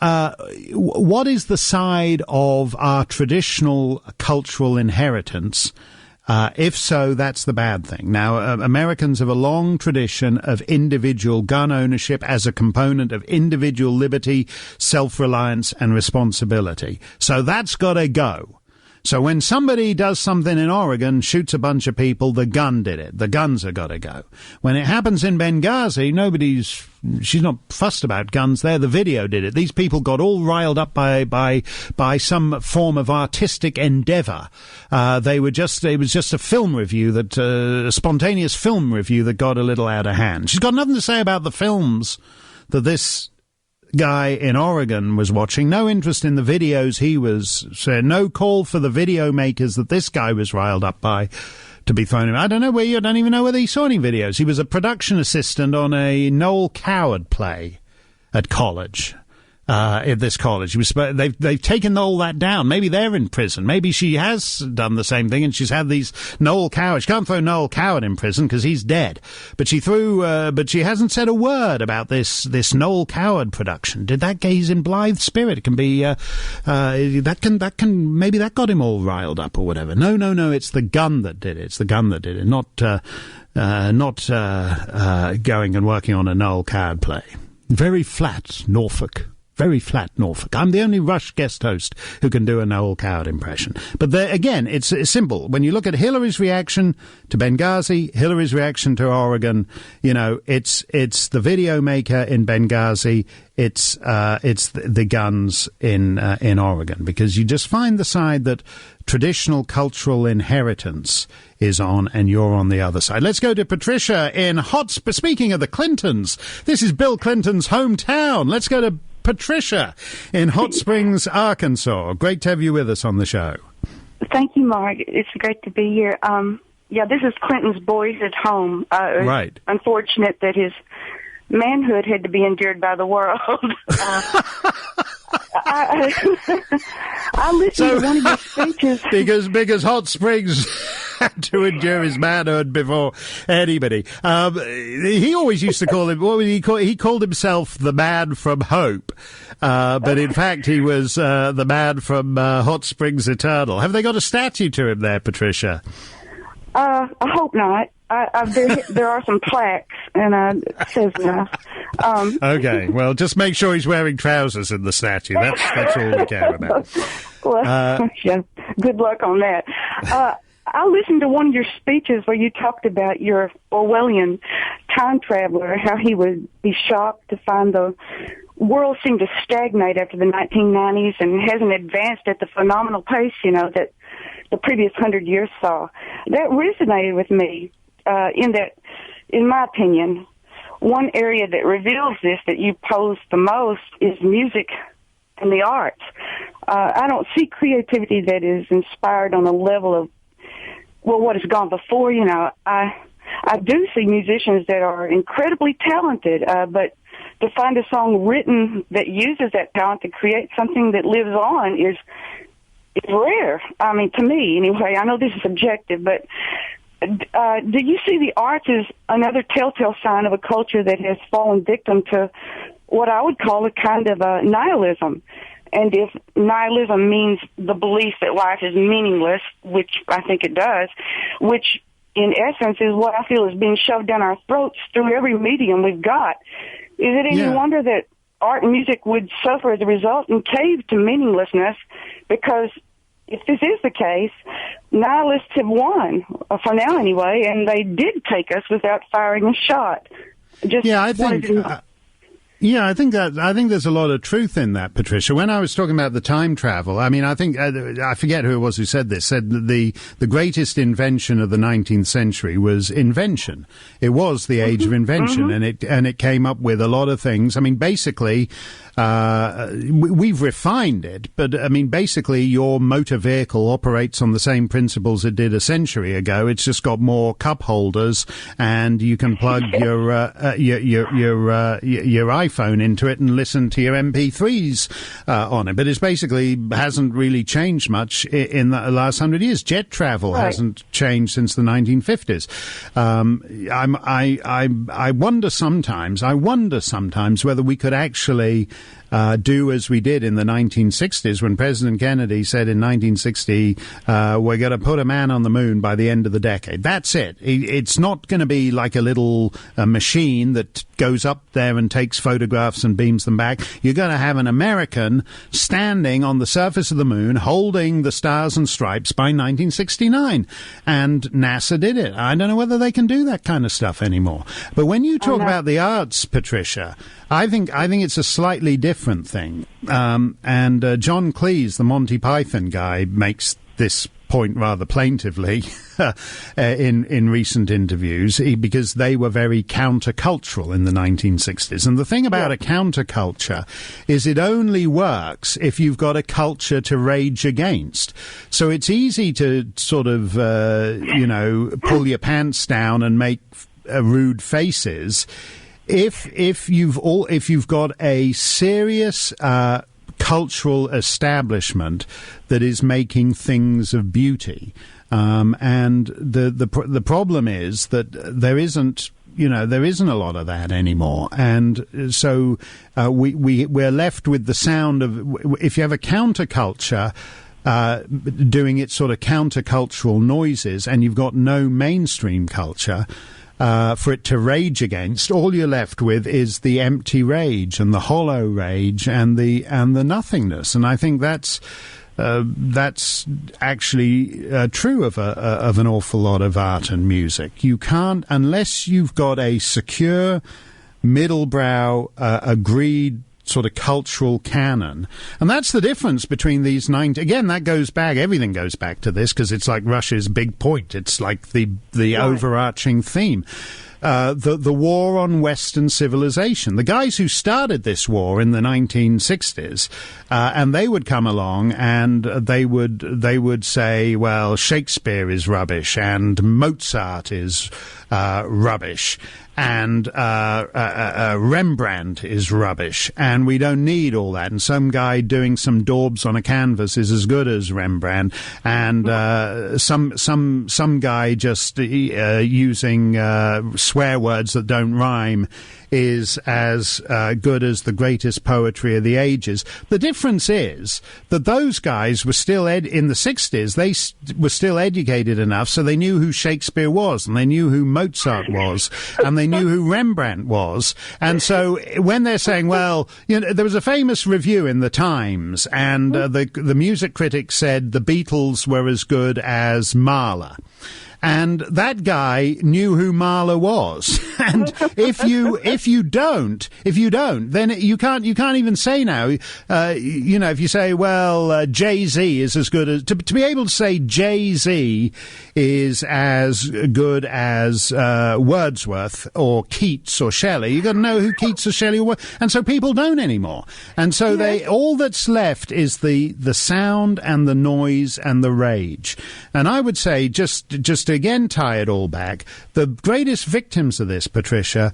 the side of our traditional cultural inheritance If so, that's the bad thing. Now, Americans have a long tradition of individual gun ownership as a component of individual liberty, self-reliance, and responsibility. So that's got to go. So when somebody does something in Oregon, shoots a bunch of people, the gun did it. The guns have got to go. When it happens in Benghazi, she's not fussed about guns there. The video did it. These people got all riled up by some form of artistic endeavor. It was just a film review a spontaneous film review that got a little out of hand. She's got nothing to say about the films that this guy in Oregon was watching, no interest in the videos he was saying, no call for the video makers that this guy was riled up by to be thrown in. I don't even know whether he saw any videos. He was a production assistant on a Noel Coward play at college. At this college, they've taken all that down. Maybe they're in prison. Maybe she has done the same thing, and she's had these Noel Coward. She can't throw Noel Coward in prison because he's dead. But she hasn't said a word about this Noel Coward production. Did that gaze in blithe spirit? It can be maybe that got him all riled up or whatever. No. It's the gun that did it. It's the gun that did it. Not going and working on a Noel Coward play. Very flat Norfolk. Very flat Norfolk. I'm the only Rush guest host who can do a Noel Coward impression. But again, it's simple. When you look at Hillary's reaction to Benghazi, Hillary's reaction to Oregon, it's the video maker in Benghazi, it's the guns in Oregon, because you just find the side that traditional cultural inheritance is on, and you're on the other side. Let's go to Patricia in Speaking of the Clintons, this is Bill Clinton's hometown. Let's go to Patricia in Hot Springs, Arkansas. Great to have you with us on the show.
Thank you, Mark. It's great to be here. This is Clinton's boys at home.
Right.
Unfortunate that his manhood had to be endured by the world. I listened to one of your speeches.
Because Hot Springs had to endure his manhood before anybody. He always used to call him, he called himself the man from Hope. But in fact, he was the man from Hot Springs Eternal. Have they got a statue to him there, Patricia?
I hope not. There are some plaques, and it says enough.
Okay, well, just make sure he's wearing trousers in the statue. That's all we care about.
Well, yeah, good luck on that. I listened to one of your speeches where you talked about your Orwellian time traveler, how he would be shocked to find the world seemed to stagnate after the 1990s and hasn't advanced at the phenomenal pace, that the previous 100 years saw. That resonated with me, in my opinion, one area that reveals this that you pose the most is music and the arts. I don't see creativity that is inspired on a level of, what has gone before. I do see musicians that are incredibly talented, but to find a song written that uses that talent to create something that lives on is rare. I mean, to me, anyway. I know this is subjective, but do you see the arts as another telltale sign of a culture that has fallen victim to what I would call a kind of nihilism? And if nihilism means the belief that life is meaningless, which I think it does, which in essence is what I feel is being shoved down our throats through every medium we've got, is it any wonder that art and music would suffer as a result and cave to meaninglessness? Because if this is the case, nihilists have won, for now anyway, and they did take us without firing a shot.
I think there's a lot of truth in that, Patricia. When I was talking about the time travel, I mean, I think, I forget who it was who said this, said that the greatest invention of the 19th century was invention. It was the age of invention, and it came up with a lot of things. I mean, basically, we've refined it, but I mean, basically, your motor vehicle operates on the same principles it did a century ago. It's just got more cup holders, and you can plug your iPhone into it and listen to your MP3s on it. But it's basically hasn't really changed much in the last 100 years. Jet travel hasn't changed since the 1950s. I wonder sometimes whether we could actually do as we did in the 1960s when President Kennedy said in 1960, we're going to put a man on the moon by the end of the decade. That's it. It's not going to be like a little machine that goes up there and takes photographs and beams them back. You're going to have an American standing on the surface of the moon holding the stars and stripes by 1969. And NASA did it. I don't know whether they can do that kind of stuff anymore. But when you talk about the arts, Patricia, I think it's a slightly different thing. And John Cleese, the Monty Python guy, makes this point rather plaintively in recent interviews, because they were very countercultural in the 1960s. And the thing about a counterculture is it only works if you've got a culture to rage against. So it's easy to sort of, pull your pants down and make rude faces if you've got a serious cultural establishment that is making things of beauty, and the problem is that there isn't a lot of that anymore, and so we're left with the sound of, if you have a counterculture doing its sort of countercultural noises, and you've got no mainstream culture for it to rage against, all you're left with is the empty rage and the hollow rage and the nothingness. And I think that's actually true of an awful lot of art and music. You can't, unless you've got a secure, middle-brow, agreed sort of cultural canon. And that's the difference between these again, that goes back, everything goes back to this, because it's like Russia's big point. It's like the overarching theme. The war on Western civilization. The guys who started this war in the 1960s, and they would come along and they would say, well, Shakespeare is rubbish and Mozart is rubbish, and Rembrandt is rubbish, and we don't need all that. And some guy doing some daubs on a canvas is as good as Rembrandt, and some guy just using swear words that don't rhyme is as good as the greatest poetry of the ages. The difference is that those guys were still in the 60s. They were still educated enough, so they knew who Shakespeare was, and they knew who Mozart was, and they knew who Rembrandt was. And so when they're saying, well, there was a famous review in the Times, and the music critic said the Beatles were as good as Mahler. And that guy knew who Mahler was. And if you don't, then you can't even say now, if you say, well, Jay-Z is as good as, to be able to say Jay-Z is as good as Wordsworth or Keats or Shelley, you got to know who Keats or Shelley were. And so people don't anymore. And so all that's left is the sound and the noise and the rage. And I would say, just to again tie it all back, the greatest victims of this, Patricia,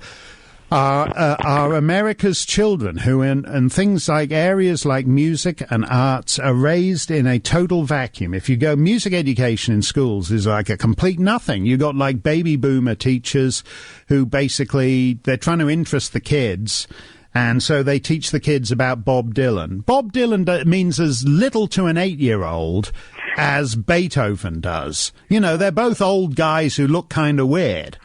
are America's children, who in things like areas like music and arts are raised in a total vacuum. If you go, music education in schools is like a complete nothing. You got like baby boomer teachers who basically, they're trying to interest the kids, and so they teach the kids about Bob Dylan. Bob Dylan means as little to an 8-year-old as Beethoven does. They're both old guys who look kind of weird.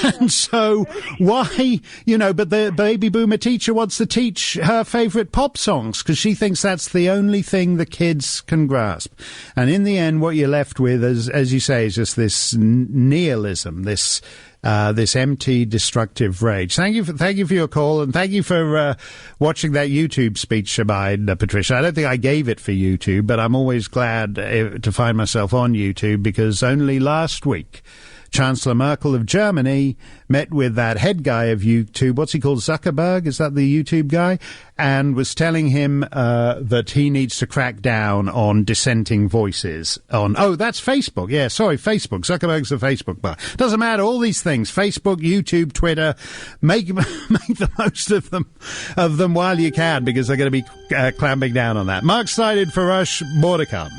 And so why, but the baby boomer teacher wants to teach her favorite pop songs because she thinks that's the only thing the kids can grasp. And in the end, what you're left with, as you say, is just this nihilism, this empty, destructive rage. Thank you for your call, and thank you for watching that YouTube speech of mine, Patricia. I don't think I gave it for YouTube, but I'm always glad to find myself on YouTube, because only last week, Chancellor Merkel of Germany met with that head guy of YouTube. What's he called? Zuckerberg? Is that the YouTube guy? And was telling him that he needs to crack down on dissenting voices. That's Facebook. Yeah, sorry, Facebook. Zuckerberg's the Facebook bar. Doesn't matter. All these things: Facebook, YouTube, Twitter. Make the most of them while you can, because they're going to be clamping down on that. Mark Stein for Rush. More to come.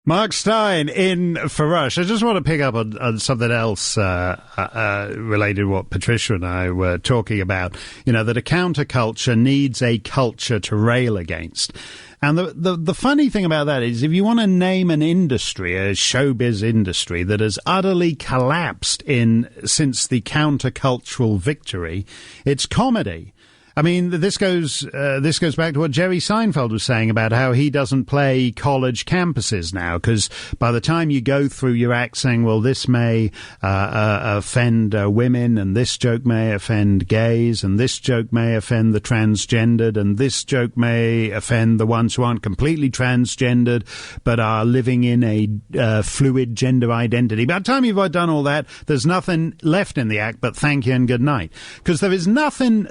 Mark Stein in for Rush. I just want to pick up on something else related to what Patricia and I were talking about. You know, that a counterculture needs a culture to rail against. And the funny thing about that is, if you want to name an industry, a showbiz industry, that has utterly collapsed since the countercultural victory, it's comedy. I mean, this goes back to what Jerry Seinfeld was saying about how he doesn't play college campuses now, because by the time you go through your act saying, well, this may offend women, and this joke may offend gays, and this joke may offend the transgendered, and this joke may offend the ones who aren't completely transgendered but are living in a fluid gender identity. By the time you've done all that, there's nothing left in the act but thank you and good night, because there's nothing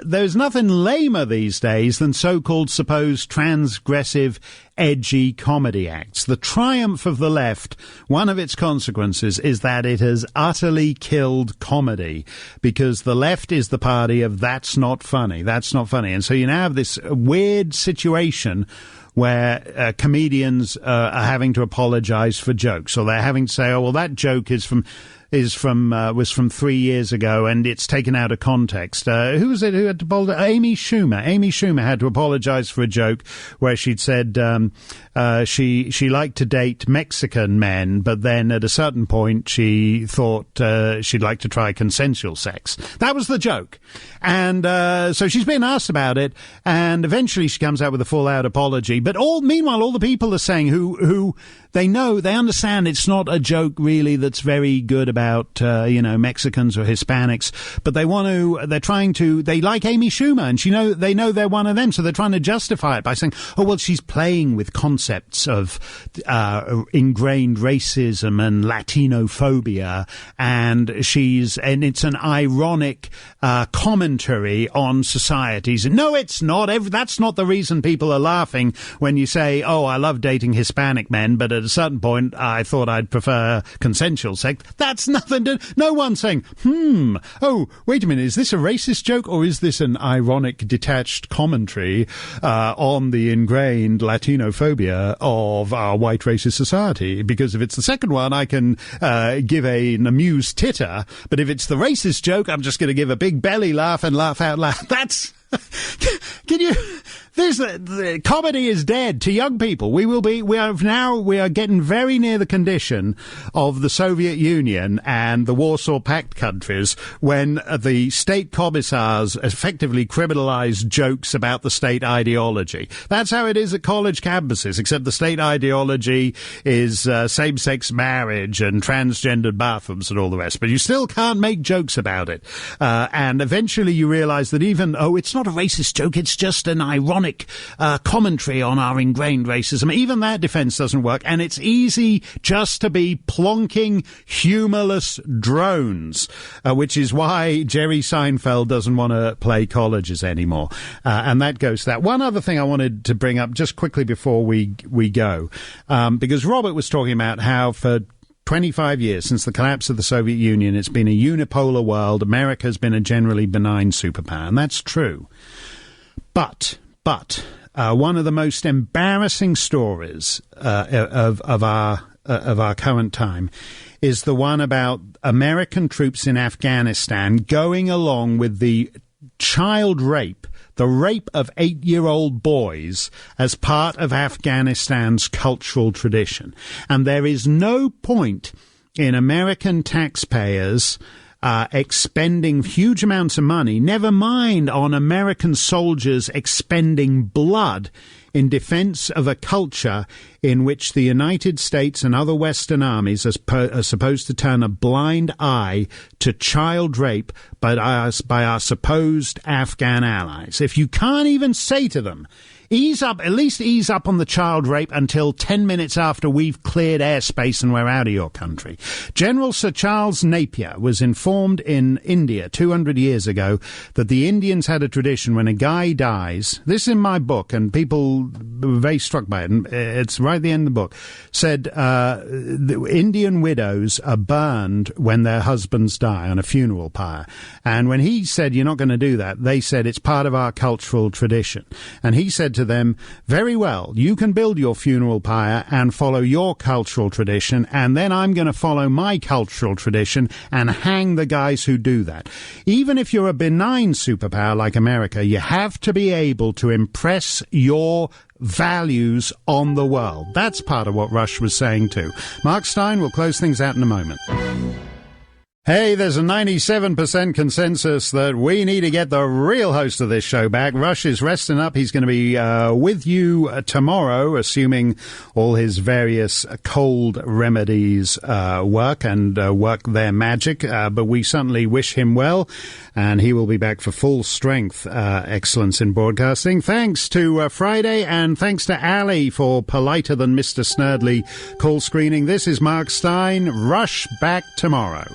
lamer these days than so-called supposed transgressive, edgy comedy acts. The triumph of the left, one of its consequences is that it has utterly killed comedy, because the left is the party of that's not funny. And so you now have this weird situation where comedians are having to apologize for jokes, or they're having to say, oh, well, that joke was from 3 years ago, and it's taken out of context. Who was it who had to apologize? Amy Schumer. Amy Schumer had to apologize for a joke where she'd said she liked to date Mexican men, but then at a certain point she thought she'd like to try consensual sex. That was the joke. And so she's been asked about it, and eventually she comes out with a full-out apology. But meanwhile, all the people are saying who they understand it's not a joke really that's very good about Mexicans or Hispanics, but they like Amy Schumer, and they know they're one of them, so they're trying to justify it by saying, oh well, she's playing with concepts of ingrained racism and Latinophobia, and it's an ironic commentary on societies. No, it's not. That's not the reason people are laughing when you say, oh, I love dating Hispanic men, but at a certain point I thought I'd prefer consensual sex. That's nothing to... No one's saying, oh, wait a minute, is this a racist joke, or is this an ironic, detached commentary on the ingrained Latinophobia of our white racist society? Because if it's the second one, I can give an amused titter, but if it's the racist joke, I'm just going to give a big belly laugh and laugh out loud. That's... Can you... The comedy is dead to young people. We are getting very near the condition of the Soviet Union and the Warsaw Pact countries, when the state commissars effectively criminalized jokes about the state ideology. That's how it is at college campuses, except the state ideology is same-sex marriage and transgendered bathrooms and all the rest. But you still can't make jokes about it. And eventually you realize that it's not a racist joke, it's just an ironic commentary on our ingrained racism. Even that defense doesn't work, and it's easy just to be plonking humorless drones, which is why Jerry Seinfeld doesn't want to play colleges anymore. And that goes to that. One other thing I wanted to bring up just quickly before we go, because Robert was talking about how for 25 years, since the collapse of the Soviet Union, it's been a unipolar world. America's been a generally benign superpower, and that's true. But one of the most embarrassing stories of our current time is the one about American troops in Afghanistan going along with the child rape, the rape of 8-year-old boys, as part of Afghanistan's cultural tradition. And there is no point in American taxpayers expending huge amounts of money, never mind on American soldiers expending blood in defense of a culture in which the United States and other Western armies are supposed to turn a blind eye to child rape by our supposed Afghan allies. If you can't even say to them, at least ease up on the child rape until 10 minutes after we've cleared airspace and we're out of your country. General Sir Charles Napier was informed in India 200 years ago that the Indians had a tradition when a guy dies. This is in my book, and people were very struck by it, and it's right at the end of the book. Said the Indian widows are burned when their husbands die on a funeral pyre. And when he said, you're not going to do that, they said it's part of our cultural tradition. And he said to them, very well, you can build your funeral pyre and follow your cultural tradition, and then I'm going to follow my cultural tradition and hang the guys who do that. Even if you're a benign superpower like America, you have to be able to impress your values on the world. That's part of what Rush was saying too. Mark Stein will close things out in a moment. Hey, there's a 97% consensus that we need to get the real host of this show back. Rush is resting up. He's going to be with you tomorrow, assuming all his various cold remedies work their magic. But we certainly wish him well, and he will be back for full strength excellence in broadcasting. Thanks to Friday, and thanks to Ali for politer than Mr. Snerdley call screening. This is Mark Stein. Rush back tomorrow.